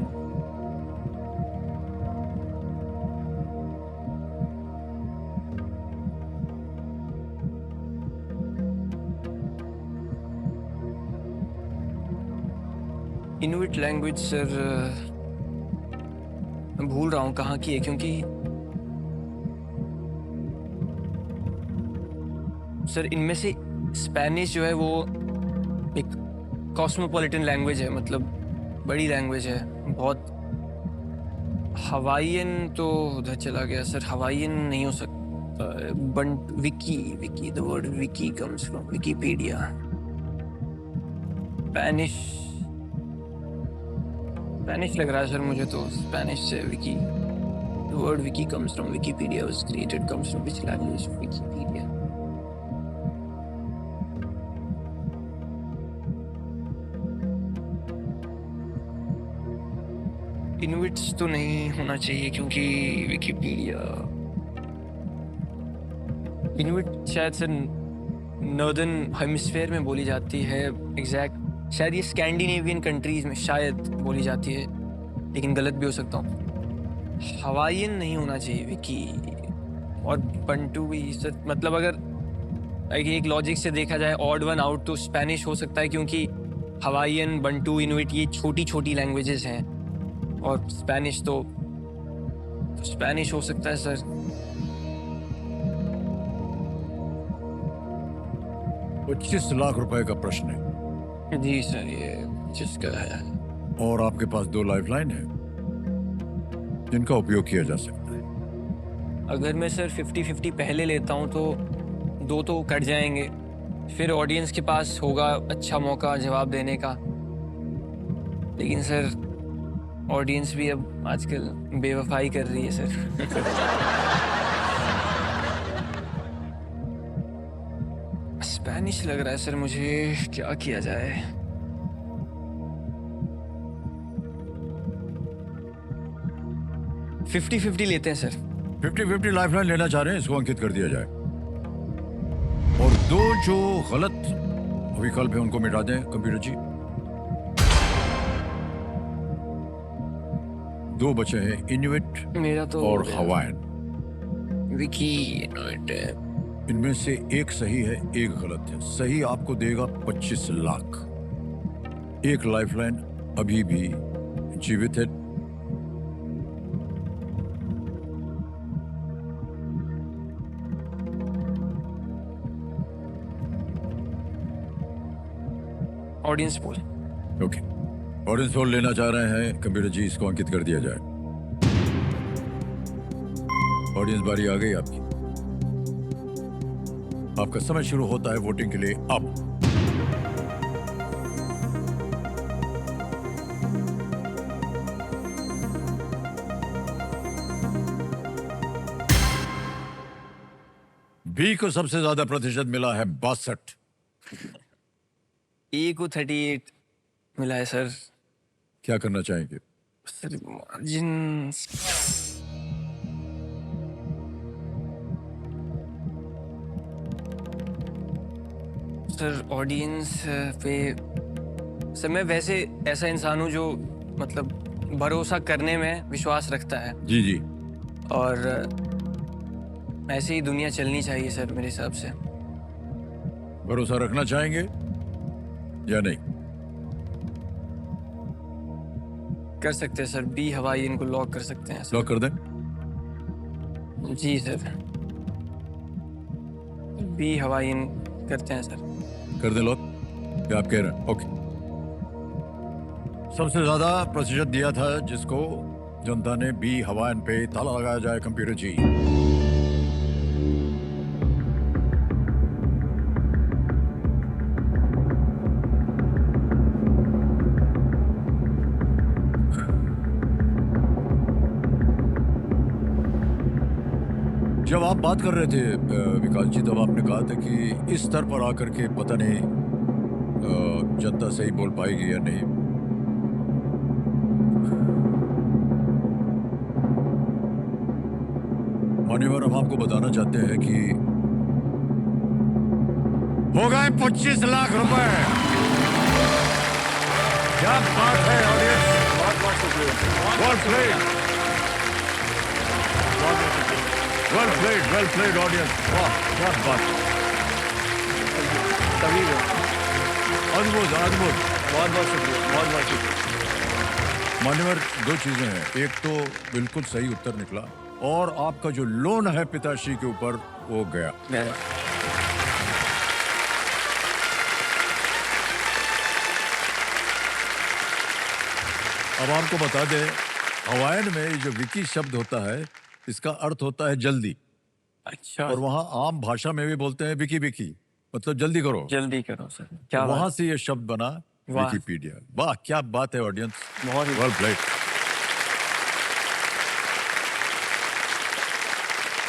C: Inuit language sir मैं भूल रहा हूँ कहाँ की है, क्योंकि सर इनमें से स्पेनिश जो है वो एक कॉस्मोपॉलिटन लैंग्वेज है, मतलब बड़ी लैंग्वेज है बहुत। हवाईयन तो उधर चला गया सर, हवाईयन नहीं हो सकता। But wiki, wiki, the word wiki comes from Wikipedia. Spanish, Spanish लग रहा है सर मुझे तो, स्पेनिश से wiki. The word wiki comes from Wikipedia, was created, comes from which language? Wikipedia. Inuits तो नहीं होना चाहिए क्योंकि विकिपीडिया। इनुइट शायद से नॉर्दर्न हेमिस्फेयर में बोली जाती है, एग्जैक्ट शायद ये स्कैंडिनेवियन कंट्रीज में शायद बोली जाती है, लेकिन गलत भी हो सकता हूँ। हवाईयन नहीं होना चाहिए विकी, और बंटू भी सर, मतलब अगर एक लॉजिक से देखा जाए ऑड वन आउट तो स्पेनिश हो सकता है, क्योंकि हवाईयन, बंटू, इनुइट ये छोटी छोटी लैंग्वेजेस हैं, और स्पेनिश तो स्पेनिश हो सकता है सर।
A: 25 लाख रुपए का प्रश्न है
C: जी सर, ये जिसका है।
A: और आपके पास 2 लाइफलाइन है जिनका उपयोग किया जा सकता है।
C: अगर मैं सर 50-50 पहले लेता हूँ तो 2 तो कट जाएंगे, फिर ऑडियंस के पास होगा अच्छा मौका जवाब देने का। लेकिन सर ऑडियंस भी अब आजकल बेवफाई कर रही है सर। स्पेनिश लग रहा है सर मुझे, क्या किया जाए? फिफ्टी 50 लेते हैं सर।
A: 50-50 लाइफलाइन लेना चाह रहे हैं, इसको अंकित कर दिया जाए। और 2 जो गलत विकल्प है उनको मिटा दें कंप्यूटर जी। 2 बचे हैं, इनुइट
C: मेरा तो
A: और हवाईन।
C: विकी इनुइट है।
A: इनमें से एक सही है, एक गलत है। सही आपको देगा 25 लाख। एक लाइफलाइन अभी भी जीवित है।
C: Audience poll.
A: ओके, ऑरेंज पोल लेना चाह रहे हैं कंप्यूटर जी, इसको अंकित कर दिया जाए। ऑडियंस बारी आ गई आपकी। आपका समय शुरू होता है वोटिंग के लिए अब। बी को सबसे ज्यादा प्रतिशत मिला है 62।
C: ए को 38 मिला है सर।
A: क्या करना चाहेंगे?
C: सर मार्जिन सर ऑडियंस पे। सर मैं वैसे ऐसा इंसान हूँ जो मतलब भरोसा करने में विश्वास रखता है,
A: जी जी।
C: और ऐसे ही दुनिया चलनी चाहिए सर मेरे हिसाब से।
A: भरोसा रखना चाहेंगे या नहीं?
C: कर सकते हैं सर, बी हवाई इनको लॉक कर सकते हैं सर।
A: लॉक कर दें?
C: जी सर, बी हवाई इन करते हैं सर।
A: कर दें लॉक? क्या आप कह रहे हैं? ओके। सबसे ज्यादा प्रतिशत दिया था जिसको जनता ने बी हवाईन पे। ताला लगाया जाए कंप्यूटर जी। जब आप बात कर रहे थे विकास जी, तब आपने कहा था कि इस स्तर पर आकर के पता नहीं जनता सही बोल पाएगी या नहीं। मान्यवर, हम आपको बताना चाहते हैं कि हो गए 25 लाख रुपए। क्या बात है ऑडियंस, बहुत बहुत शुक्रिया। Well played, well played audience. वाह क्या बात,
C: तभी
A: अद्भुत अद्भुत।
C: बहुत बहुत शुक्रिया, बहुत बहुत शुक्रिया।
A: मान्यवर, 2 चीजें हैं। एक तो बिल्कुल सही उत्तर निकला, और आपका जो लोन है पिताश्री के ऊपर वो गया। अब आपको बता दें, हवाईन में जो विकी शब्द होता है इसका अर्थ होता है जल्दी।
C: अच्छा,
A: और वहां आम भाषा में भी बोलते हैं विकी विकी, मतलब जल्दी करो।
C: जल्दी करो सर। क्या
A: वहां
C: बात,
A: से ये शब्द बना
C: वाह।
A: विकिपीडिया। वाह क्या बात है ऑडियंस,
C: बहुत ही
A: वेल प्लेड।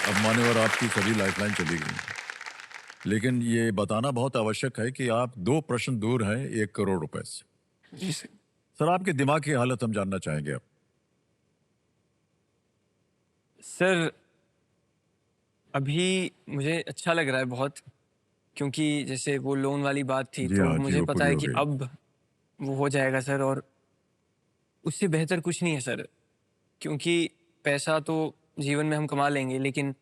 A: अब मान्यवर, आपकी सभी लाइफलाइन चली गई, लेकिन ये बताना बहुत आवश्यक है कि आप 2 प्रश्न दूर हैं 1 करोड़ रुपए से।
C: जी सर।
A: सर, आपकी दिमाग की हालत हम जानना चाहेंगे अब।
C: सर अभी मुझे अच्छा लग रहा है बहुत, क्योंकि जैसे वो लोन वाली बात थी,
A: जी
C: तो
A: हाँ, जी,
C: मुझे
A: वो
C: पता
A: पूरी
C: है
A: हो
C: कि
A: गई।
C: अब वो हो जाएगा सर, और उससे बेहतर कुछ नहीं है सर। क्योंकि पैसा तो जीवन में हम कमा लेंगे, लेकिन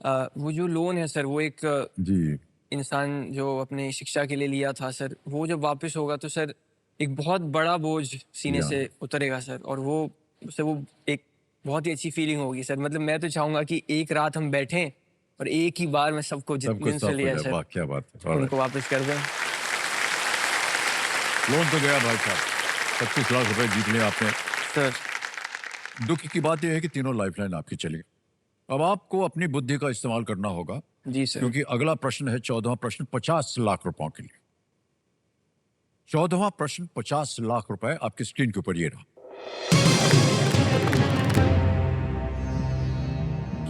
C: वो जो लोन है सर, वो एक
A: जी
C: इंसान जो अपने शिक्षा के लिए लिया था सर, वो जब वापस होगा तो सर एक बहुत बड़ा बोझ सीने
A: या।
C: से उतरेगा सर, और वो एक बहुत ही अच्छी फीलिंग होगी सर। मतलब मैं तो चाहूँगा कि एक रात हम बैठें और एक ही बार में सबको
A: सब कुछ
C: जितने से
A: साफ हो
C: लिया
A: जाए।
C: सर
A: वाह, क्या बात है।
C: उनको वापस कर दें।
A: लोन तो गया भाई साहब, 25 लाख रुपए जीत लिए आपने।
C: सर
A: दुख की बात यह है कि तीनों लाइफलाइन आपकी चली। अब आपको अपनी बुद्धि का इस्तेमाल करना होगा,
C: जी सर।
A: क्योंकि अगला प्रश्न है 14वां प्रश्न 50 लाख रुपयों के लिए। 14वां प्रश्न 50 लाख रुपए आपकी स्क्रीन के ऊपर ये रहा।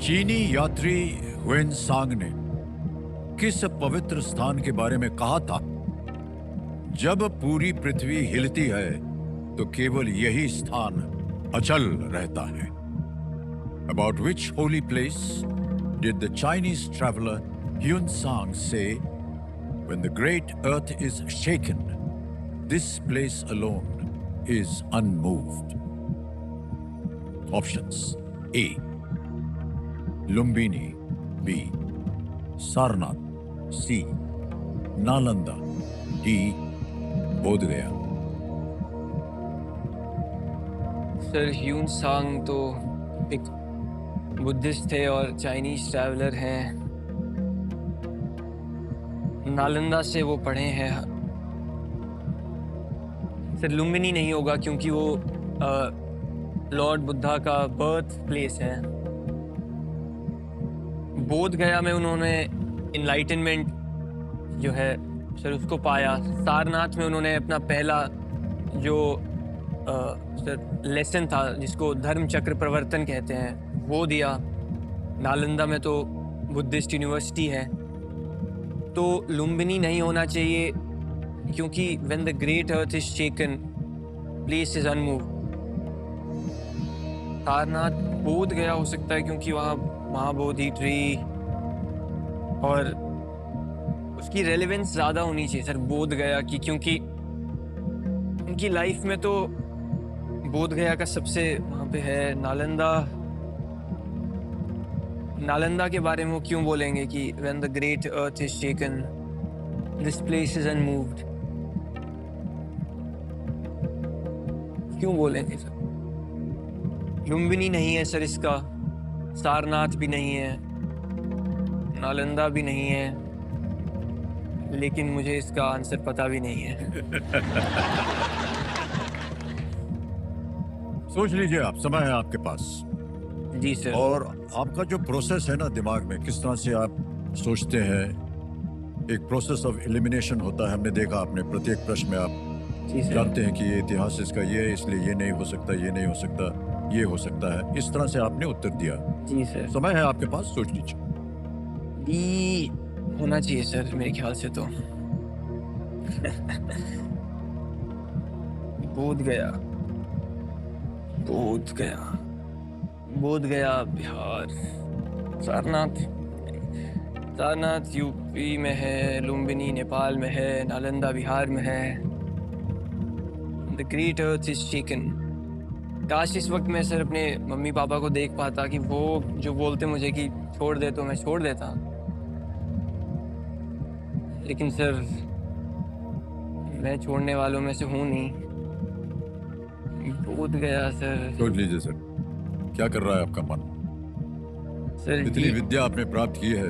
A: चीनी यात्री हुएन सांग ने किस पवित्र स्थान के बारे में कहा था? जब पूरी पृथ्वी हिलती है तो केवल यही स्थान अचल रहता है। About which holy place did the Chinese traveler Hyun Sang say, when the great earth is shaken, this place alone is unmoved? Options: A. Lumbini, B. Sarnath, C. Nalanda, D. बोध गया।
C: सर ह्यून सांग तो एक Buddhist थे और Chinese traveller हैं। नालंदा से वो पढ़े हैं। सर लुम्बिनी नहीं होगा क्योंकि वो लॉर्ड बुद्धा का बर्थ प्लेस है। बोध गया में उन्होंने इनलाइटनमेंट जो है सर उसको पाया। सारनाथ में उन्होंने अपना पहला जो सर लेसन था जिसको धर्म चक्र प्रवर्तन कहते हैं वो दिया। नालंदा में तो बुद्धिस्ट यूनिवर्सिटी है। तो लुम्बिनी नहीं होना चाहिए क्योंकि when the great earth is shaken place is unmove. Sarnath Bodh Gaya हो सकता है क्योंकि वहाँ महाबोधि ट्री और उसकी रेलेवेंस ज़्यादा होनी चाहिए सर बोध गया की, क्योंकि उनकी लाइफ में तो बोध गया का सबसे वहाँ पे है। नालंदा के बारे में वो क्यों बोलेंगे कि when the great earth is shaken this place is unmoved, क्यों बोलेंगे सर? लुम्बिनी नहीं है सर इसका, सारनाथ भी नहीं है, नालंदा भी नहीं है, लेकिन मुझे इसका आंसर पता भी नहीं है।
A: सोच लीजिए आप, समय है आपके पास।
C: जी सर।
A: और आपका जो प्रोसेस है ना दिमाग में, किस तरह से आप सोचते हैं, एक प्रोसेस ऑफ एलिमिनेशन होता है। हमने देखा आपने प्रत्येक प्रश्न में आप
C: जी सर।
A: जानते हैं कि ये इतिहास इसका ये है, इसलिए ये नहीं हो सकता, ये नहीं हो सकता, ये हो सकता है। इस तरह से आपने उत्तर दिया।
C: जी सर।
A: समय है आपके पास, सोच लीजिए।
C: बी होना चाहिए सर मेरे ख्याल से तो। बोध गया, बोध गया, बोध गया बिहार। सारनाथ यूपी में है, लुम्बिनी नेपाल में है, नालंदा बिहार में है। द ग्रेट अर्थ इज शेकन। काश इस वक्त मैं सर अपने मम्मी पापा को देख पाता कि वो जो बोलते मुझे कि छोड़ दे तो मैं छोड़ देता, लेकिन सर मैं छोड़ने वालों में से हूँ नहीं। बोध गया सर।
A: सोच लीजिए सर, क्या कर रहा है आपका मन?
C: सर
A: इतनी विद्या आपने प्राप्त की है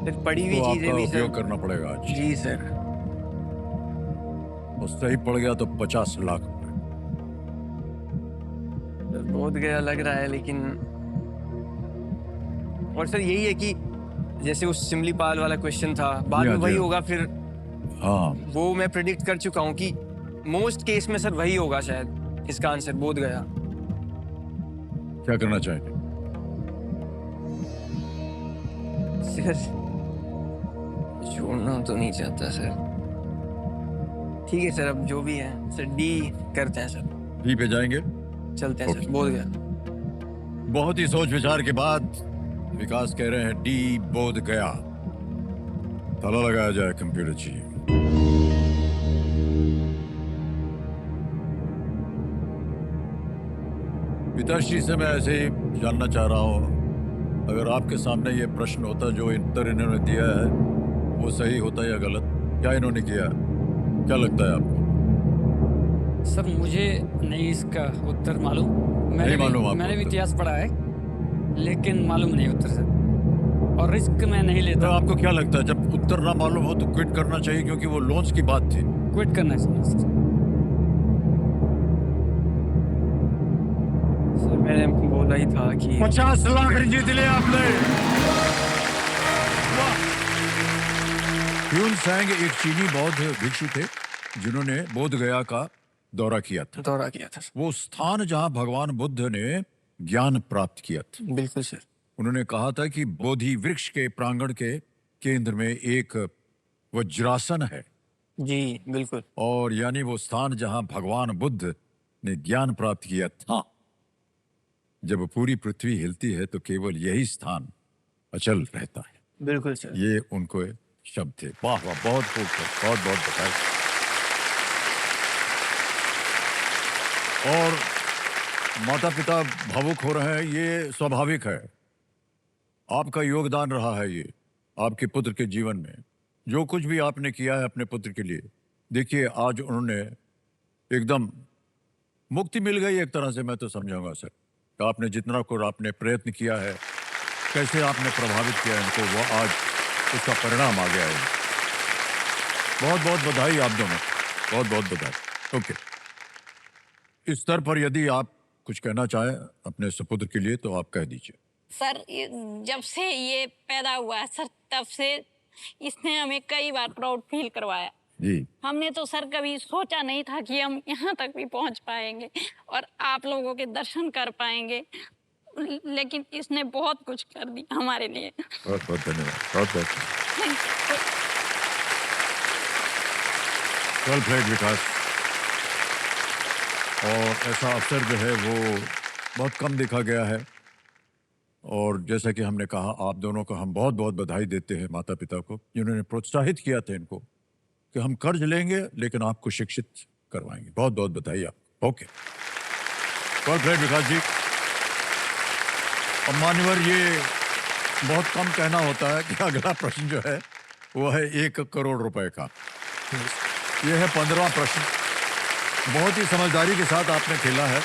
C: सर पढ़ी हुई
A: तो
C: चीजें
A: आपका
C: भी
A: उपयोग
C: सर।
A: करना पड़ेगा आज।
C: जी सर।
A: और सही पड़ गया तो 50 लाख रुपए।
C: सर बोध गया लग रहा है, लेकिन और सर यही है कि जैसे उस सिमलीपाल वाला क्वेश्चन था, बाद
A: जी
C: में
A: हाँ,
C: वही
A: जी हाँ।
C: होगा। फिर
A: हाँ,
C: वो मैं प्रिडिक्ट कर चुका हूँ कि मोस्ट केस में सर वही होगा शायद इसका आंसर, बोध गया।
A: क्या करना चाहेंगे?
C: सर छोड़ना तो नहीं चाहता सर। ठीक है सर, अब जो भी है सर डी करते हैं सर।
A: डी पे जाएंगे।
C: चलते हैं सर, बोध गया।
A: बहुत ही सोच विचार के बाद विकास कह रहे हैं डी, बोध गया। ताला लगाया जाए कंप्यूटर जी। पिताश्री से मैं ऐसे ही जानना चाह रहा हूँ अगर आपके सामने ये प्रश्न होता जो उत्तर इन्होंने दिया है वो सही होता या गलत, क्या इन्होंने किया, क्या लगता है आपको?
B: सर मुझे नहीं इसका उत्तर मालूम।
A: नहीं मालूम आपको
B: मैंने भी
A: उत्तर?
B: इतिहास पढ़ा है, लेकिन मालूम नहीं उत्तर सर, और रिस्क मैं नहीं
A: तो
B: लेता।
A: आपको क्या लगता है जब उत्तर ना मालूम हो तो क्विट करना चाहिए, क्योंकि वो लोन्स की बात थी?
B: क्विट करना चाहिए सर।
C: सर मैंने बोला ही था कि
A: 50 लाख जीत लिया आपने। ह्यून सैंग एक चीनी बौद्ध भिक्षु थे जिन्होंने बोध गया का दौरा किया था।
C: दौरा किया था।
A: वो स्थान जहां भगवान बुद्ध ने ज्ञान प्राप्त किया था।
C: बिल्कुल सर।
A: उन्होंने कहा था कि बोधि वृक्ष के प्रांगण के केंद्र में एक वज्रासन है,
C: जी बिल्कुल।
A: और यानी वो स्थान जहां भगवान बुद्ध ने ज्ञान प्राप्त किया था। जब पूरी पृथ्वी हिलती है तो केवल यही स्थान अचल रहता है।
C: बिल्कुल सर।
A: ये उनको शब्द थे। वाह वाह, बहुत खूब सर, बहुत बहुत बताया। और माता पिता भावुक हो रहे हैं, ये स्वाभाविक है। आपका योगदान रहा है ये आपके पुत्र के जीवन में, जो कुछ भी आपने किया है अपने पुत्र के लिए। देखिए आज उन्होंने एकदम मुक्ति मिल गई एक तरह से, मैं तो समझाऊंगा सर। तो आपने जितना को आपने प्रयत्न किया है, कैसे आपने प्रभावित किया इनको, वो आज उसका परिणाम आ गया है। बहुत बहुत बधाई आप दोनों, बहुत बहुत बधाई। ओके, इस स्तर पर यदि आप कुछ कहना चाहें अपने सुपुत्र के लिए तो आप कह दीजिए।
D: सर जब से ये पैदा हुआ है सर, तब से इसने हमें कई बार प्राउड फील करवाया
A: जी।
D: हमने तो सर कभी सोचा नहीं था कि हम यहाँ तक भी पहुँच पाएंगे और आप लोगों के दर्शन कर पाएंगे, लेकिन इसने बहुत कुछ कर दिया हमारे लिए।
A: बहुत बहुत धन्यवाद, बहुत बहुत वेल प्लेड विकास। और ऐसा अवसर जो है वो बहुत कम देखा गया है, और जैसा कि हमने कहा आप दोनों को हम बहुत बहुत बधाई देते हैं, माता पिता को जिन्होंने प्रोत्साहित किया था इनको कि हम कर्ज लेंगे लेकिन आपको शिक्षित करवाएंगे। बहुत बहुत बधाई आपको। ओके, वेल प्लेड विकास जी। अब मान्यवर, ये बहुत कम कहना होता है कि अगला प्रश्न जो है वो है 1 करोड़ रुपए का। ये है 15वां प्रश्न। बहुत ही समझदारी के साथ आपने खेला है।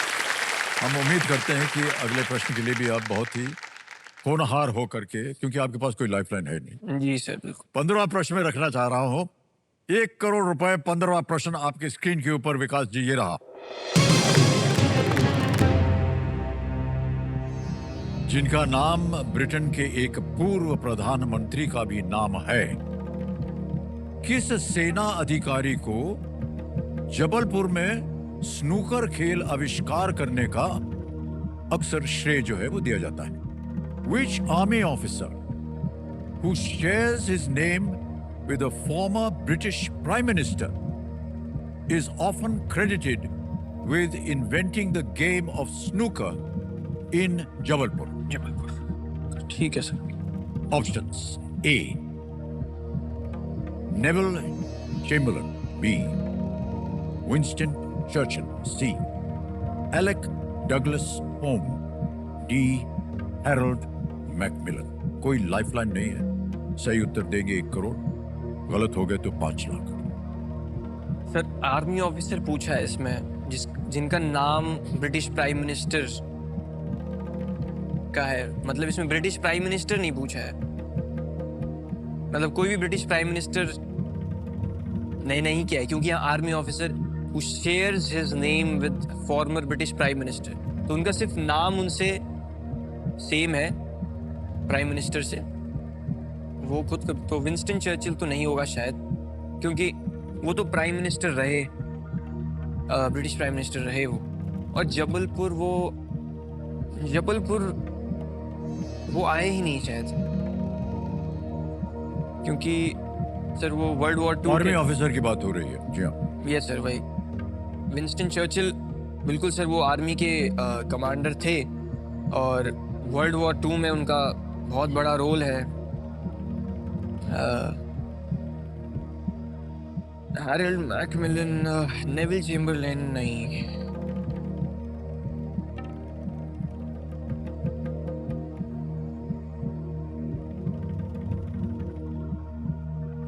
A: हम उम्मीद करते हैं कि अगले प्रश्न के लिए भी आप बहुत ही होनहार हो करके, क्योंकि आपके पास कोई लाइफलाइन है नहीं।
C: जी सर बिल्कुल।
A: 15वां प्रश्न में रखना चाह रहा हूं 1 करोड़ रुपए। 15वां प्रश्न आपके स्क्रीन के ऊपर विकास जी, ये रहा। जिनका नाम ब्रिटेन के एक पूर्व प्रधानमंत्री का भी नाम है, किस सेना अधिकारी को जबलपुर में स्नूकर खेल आविष्कार करने का अक्सर श्रेय जो है वो दिया जाता है? Which army officer who shares his name with a former British Prime Minister is often credited with inventing the game of snooker in Jabalpur?
C: Jabalpur. ठीक है sir.
A: Options: A. Neville Chamberlain. B. Winston Churchill. C. Alec Douglas Home. D. Harold Macmillan. कोई lifeline नहीं है। सही उत्तर देंगे 1 करोड़, गलत हो गए तो 5 लाख।
C: सर आर्मी ऑफिसर पूछा है इसमें जिनका नाम ब्रिटिश प्राइम मिनिस्टर का है, मतलब इसमें ब्रिटिश प्राइम मिनिस्टर नहीं पूछा है, मतलब कोई भी ब्रिटिश प्राइम मिनिस्टर नहीं किया है, क्योंकि यहाँ army officer who shares his name with former British Prime Minister, तो उनका सिर्फ नाम उनसे सेम है प्राइम मिनिस्टर से। वो खुद तो विंस्टन चर्चिल तो नहीं होगा शायद, क्योंकि वो तो प्राइम मिनिस्टर रहे, ब्रिटिश प्राइम मिनिस्टर रहे वो। और जबलपुर वो आए ही नहीं शायद, क्योंकि सर वो World War II
A: army officer की बात हो रही है। जी हाँ,
C: यस सर वही विंस्टन चर्चिल। बिल्कुल सर, वो आर्मी के कमांडर थे और वर्ल्ड वॉर 2 में उनका बहुत बड़ा रोल है। हैरोल्ड मैकमिलन, नेविल चेम्बरलेन नहीं।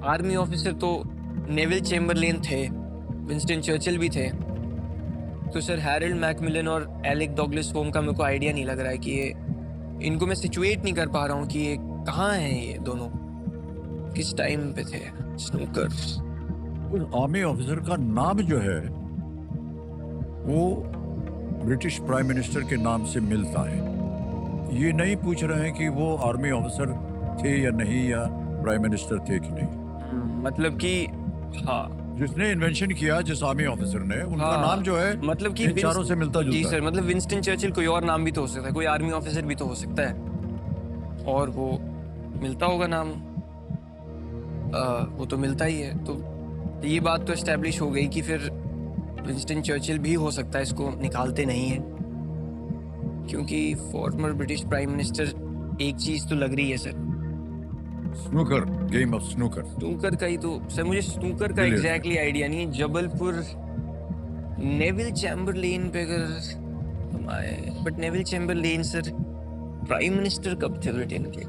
C: आर्मी ऑफिसर तो नेविल चेम्बरलेन थे, विंस्टन चर्चिल भी थे, तो सर हैरोल्ड मैकमिलन और एलेक डगलस होम का मेरे को आइडिया नहीं लग रहा है कि ये, इनको मैं सिचुएट नहीं कर पा रहा हूँ कि ये कहाँ हैं, ये दोनों किस टाइम पे थे। स्नूकर,
A: उस आर्मी ऑफिसर का नाम जो है वो ब्रिटिश प्राइम मिनिस्टर के नाम से मिलता है। ये नहीं पूछ रहे हैं कि वो आर्मी ऑफिसर थे या नहीं, या प्राइम मिनिस्टर थे कि नहीं।
C: मतलब कि हाँ,
A: जिसने इन्वेंशन किया, जिस आर्मी ऑफिसर ने, उनका
C: हाँ,
A: नाम जो है
C: मतलब कि
A: इन चारों से मिलता
C: जी
A: जुलता
C: सर,
A: है।
C: मतलब विंस्टन चर्चिल कोई और नाम भी तो हो सकता है, कोई आर्मी ऑफिसर भी तो हो सकता है, और वो मिलता होगा नाम। वो तो मिलता ही है, तो ये बात तो एस्टेब्लिश हो गई कि फिर विंस्टन चर्चिल भी हो सकता है, इसको निकालते नहीं है, क्योंकि फॉर्मर ब्रिटिश प्राइम मिनिस्टर, एक चीज तो लग रही है sir,
A: snooker, game of snooker.
C: Snooker का ही तो सर, मुझे स्नूकर का
A: Billiard.
C: एग्जैक्टली आइडिया नहीं है। जबलपुर नेविल चैम्बरलेन पे अगर हम आए, but Neville Chamberlain sir prime minister कब थे ब्रिटेन के?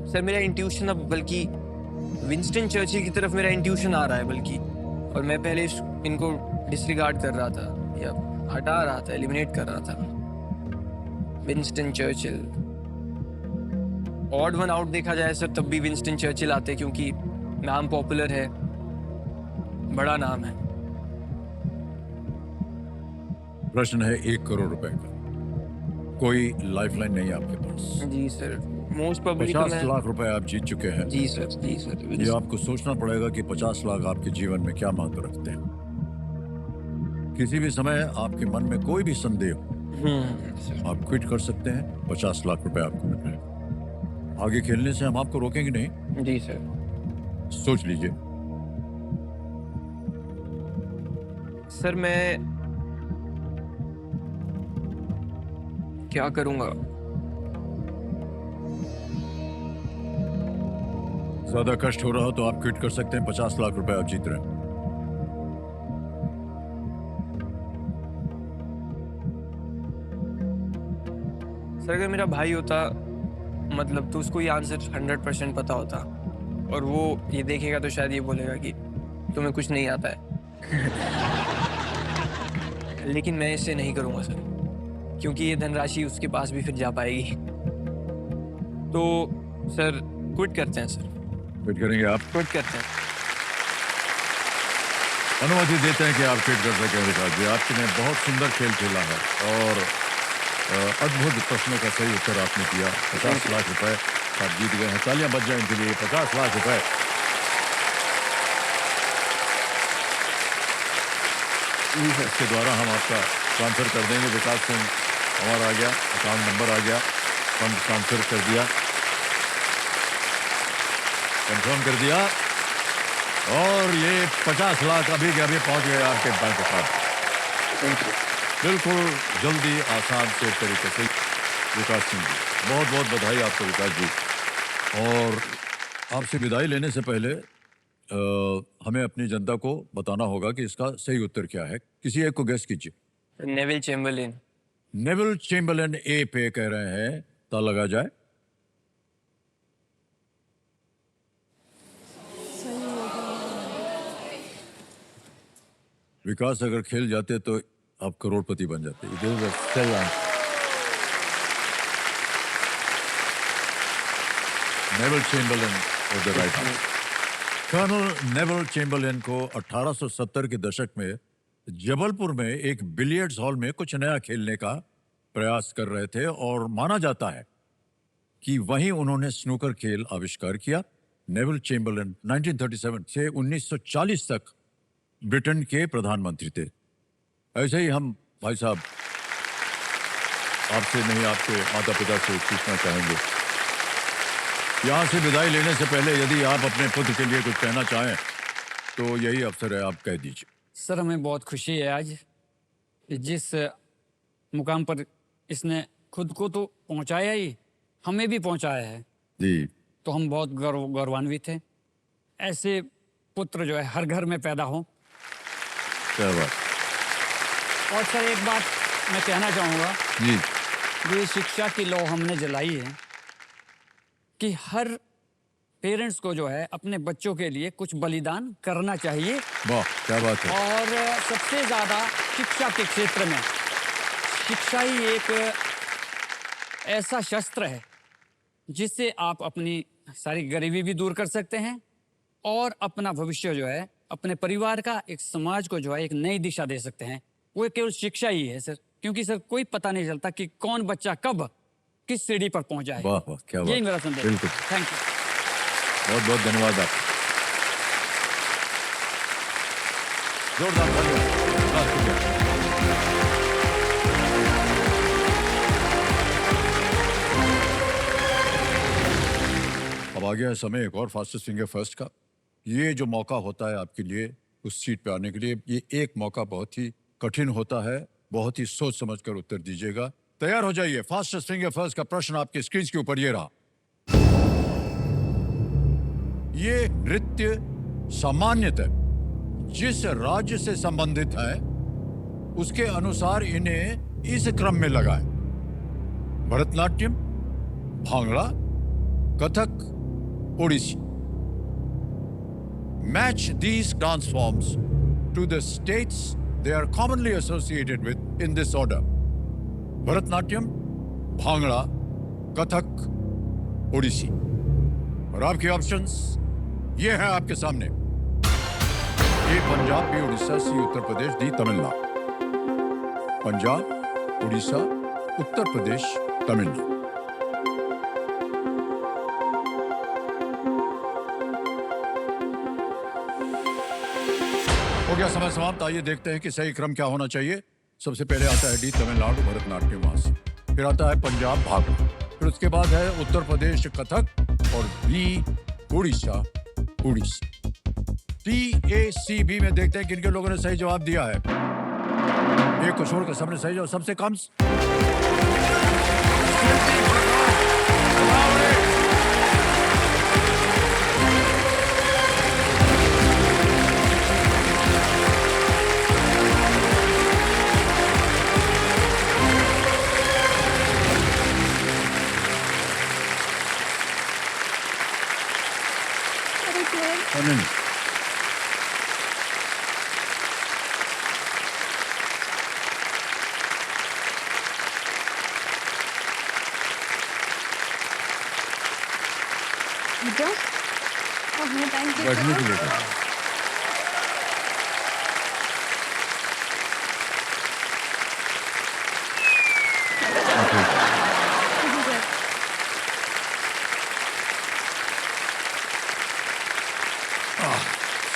C: सर मेरा इंट्यूशन अब बल्कि विंस्टन चर्चिल की तरफ मेरा इंट्यूशन आ रहा है बल्कि, और मैं पहले इनको डिसरिगार्ड कर रहा था या हटा रहा था, एलिमिनेट कर रहा था। Winston Churchill, odd one out देखा जाए सर तब भी विंस्टन चर्चिल आते, क्योंकि नाम पॉपुलर है, बड़ा नाम है।
A: प्रश्न है 1 करोड़ रुपए का, कोई लाइफलाइन नहीं है आपके पास।
C: जी सर, मोस्ट प्रोबेबली
A: 50 लाख रुपए आप जीत चुके हैं।
C: जी सर, जी सर।
A: ये आपको सोचना पड़ेगा कि 50 लाख आपके जीवन में क्या महत्व रखते हैं। किसी भी समय आपके मन में कोई भी संदेह हो,
C: सर।
A: आप क्विट कर सकते हैं, 50 लाख रुपए आपको मिल रहे हैं। आगे खेलने से हम आपको रोकेंगे नहीं,
C: जी सर।
A: सोच लीजिए।
C: सर मैं क्या करूंगा?
A: ज्यादा कष्ट हो रहा हो तो आप क्विट कर सकते हैं, 50 लाख रुपए आप जीत रहे हैं।
C: सर अगर मेरा भाई होता, मतलब तो उसको ये आंसर 100% पता होता, और वो ये देखेगा तो शायद ये बोलेगा कि तुम्हें कुछ नहीं आता है। लेकिन मैं इसे नहीं करूंगा सर, क्योंकि ये धनराशि उसके पास भी फिर जा पाएगी। तो सर क्विट करते हैं सर,
A: क्विट करेंगे आप?
C: क्विट करते हैं।
A: अनुमति देते हैं कि आप क्विट कर सकें विकास जी। आपने बहुत सुंदर खेल खेला है और अद्भुत प्रश्नों का सही उत्तर आपने दिया। 50 लाख रुपए आप जीत गए हैं। तालियां बज जाएं इनके लिए। 50 लाख रुपए इसके द्वारा हम आपका ट्रांसफर कर देंगे। विकास सिंह हमारा आ गया, अकाउंट नंबर आ गया, फंड ट्रांसफर कर दिया, कंफर्म कर दिया, और ये 50 लाख अभी के अभी पहुंच गए आपके बैंक अकाउंट। बिल्कुल जल्दी, आसान से तरीके से। विकास सिंह जी, बहुत बहुत बधाई आपको विकास जी। और आपसे विदाई लेने से पहले हमें अपनी जनता को बताना होगा कि इसका सही उत्तर क्या है। किसी एक को गेस कीजिए।
C: Neville Chamberlain.
A: नेविल चेम्बरलेन ए पे कह रहे हैं, ताला लगा जाए। विकास अगर खेल जाते तो आप करोड़पति बन जाते। It is a sell answer. Neville Chamberlain was the right answer. Colonel Neville Chamberlain को 1870 के दशक में जबलपुर में एक बिलियर्ड्स हॉल में कुछ नया खेलने का प्रयास कर रहे थे, और माना जाता है कि वहीं उन्होंने स्नूकर खेल आविष्कार किया। नेविल चेम्बरलेन 1937 से 1940 तक ब्रिटेन के प्रधानमंत्री थे। ऐसे ही हम भाई साहब आपसे नहीं, आपके माता पिता से पूछना चाहेंगे, यहाँ से विदाई लेने से पहले यदि आप अपने पुत्र के लिए कुछ कहना चाहें तो यही अवसर है, आप कह दीजिए।
B: सर हमें बहुत खुशी है आज, जिस मुकाम पर इसने खुद को तो पहुंचाया ही, हमें भी पहुंचाया है,
A: जी,
B: तो हम बहुत गौरवान्वित हैं। ऐसे पुत्र जो है हर घर में पैदा हो।
A: क्या बात।
B: और सर एक बात मैं कहना चाहूँगा,
A: जी,
B: जो ये शिक्षा की लौ हमने जलाई है, कि हर पेरेंट्स को जो है अपने बच्चों के लिए कुछ बलिदान करना चाहिए,
A: वाह क्या बात है।
B: और सबसे ज़्यादा शिक्षा के क्षेत्र में शिक्षा ही एक ऐसा शस्त्र है जिससे आप अपनी सारी गरीबी भी दूर कर सकते हैं और अपना भविष्य जो है, अपने परिवार का, एक समाज को जो है एक नई दिशा दे सकते हैं। वो केवल शिक्षा ही है सर, क्योंकि सर कोई पता नहीं चलता कि कौन बच्चा कब किस सीढ़ी पर पहुंच जाए।
A: वाह वाह क्या बात।
B: यही मेरा संदेश।
A: बिल्कुल,
B: थैंक यू।
A: बहुत बहुत धन्यवाद आप। जोरदार धन्यवाद। अब आ गया है समय एक और फास्टेस्ट फिंगर फर्स्ट का। ये जो मौका होता है आपके लिए उस सीट पे आने के लिए, ये एक मौका बहुत ही कठिन होता है, बहुत ही सोच समझ कर उत्तर दीजिएगा। तैयार हो जाइए, फास्टेस्ट फिंगर फर्स्ट का प्रश्न आपके स्क्रीन के ऊपर ये रहा। ये नृत्य सामान्यतः जिस राज्य से संबंधित है उसके अनुसार इन्हें इस क्रम में लगाएं: Bharatanatyam, bhangra, Kathak, Odissi. Match these dance forms to the states they are commonly associated with in this order: Bharatanatyam, bhangra, Kathak, Odissi. और आपके ऑप्शंस ये हैं आपके सामने। ए पंजाब, बी उड़ीसा, सी उत्तर प्रदेश, डी तमिलनाडु। पंजाब, उड़ीसा, उत्तर प्रदेश, तमिलनाडु। हो गया समय समाप्त। आइए देखते हैं कि सही क्रम क्या होना चाहिए। सबसे पहले आता है डी तमिलनाडु, भरतनाट्यम, वहां से फिर आता है पंजाब, भांगड़ा, फिर उसके बाद है उत्तर प्रदेश, कथक, और बी उड़ीसा, उड़ीसा। डी, ए, सी, बी में देखते हैं किन लोगों ने सही जवाब दिया है। एक को छोड़कर सबने सही जवाब। सबसे कम नहीं।
D: थैंक यू
A: बैठने के लिए कहा।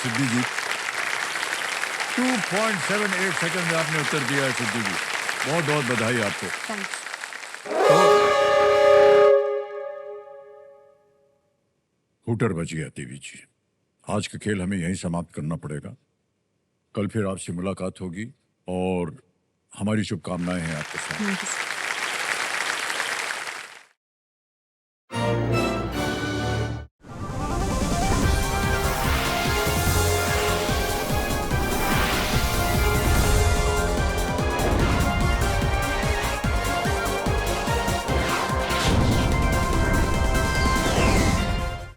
A: सिद्धि जी 2.78 सेकंड में आपने उत्तर दिया है। सिद्धि जी बहुत बहुत बधाई आपको। हूटर बच गया देवी जी। आज का खेल हमें यहीं समाप्त करना पड़ेगा। कल फिर आपसे मुलाकात होगी और हमारी शुभकामनाएं हैं आपके साथ।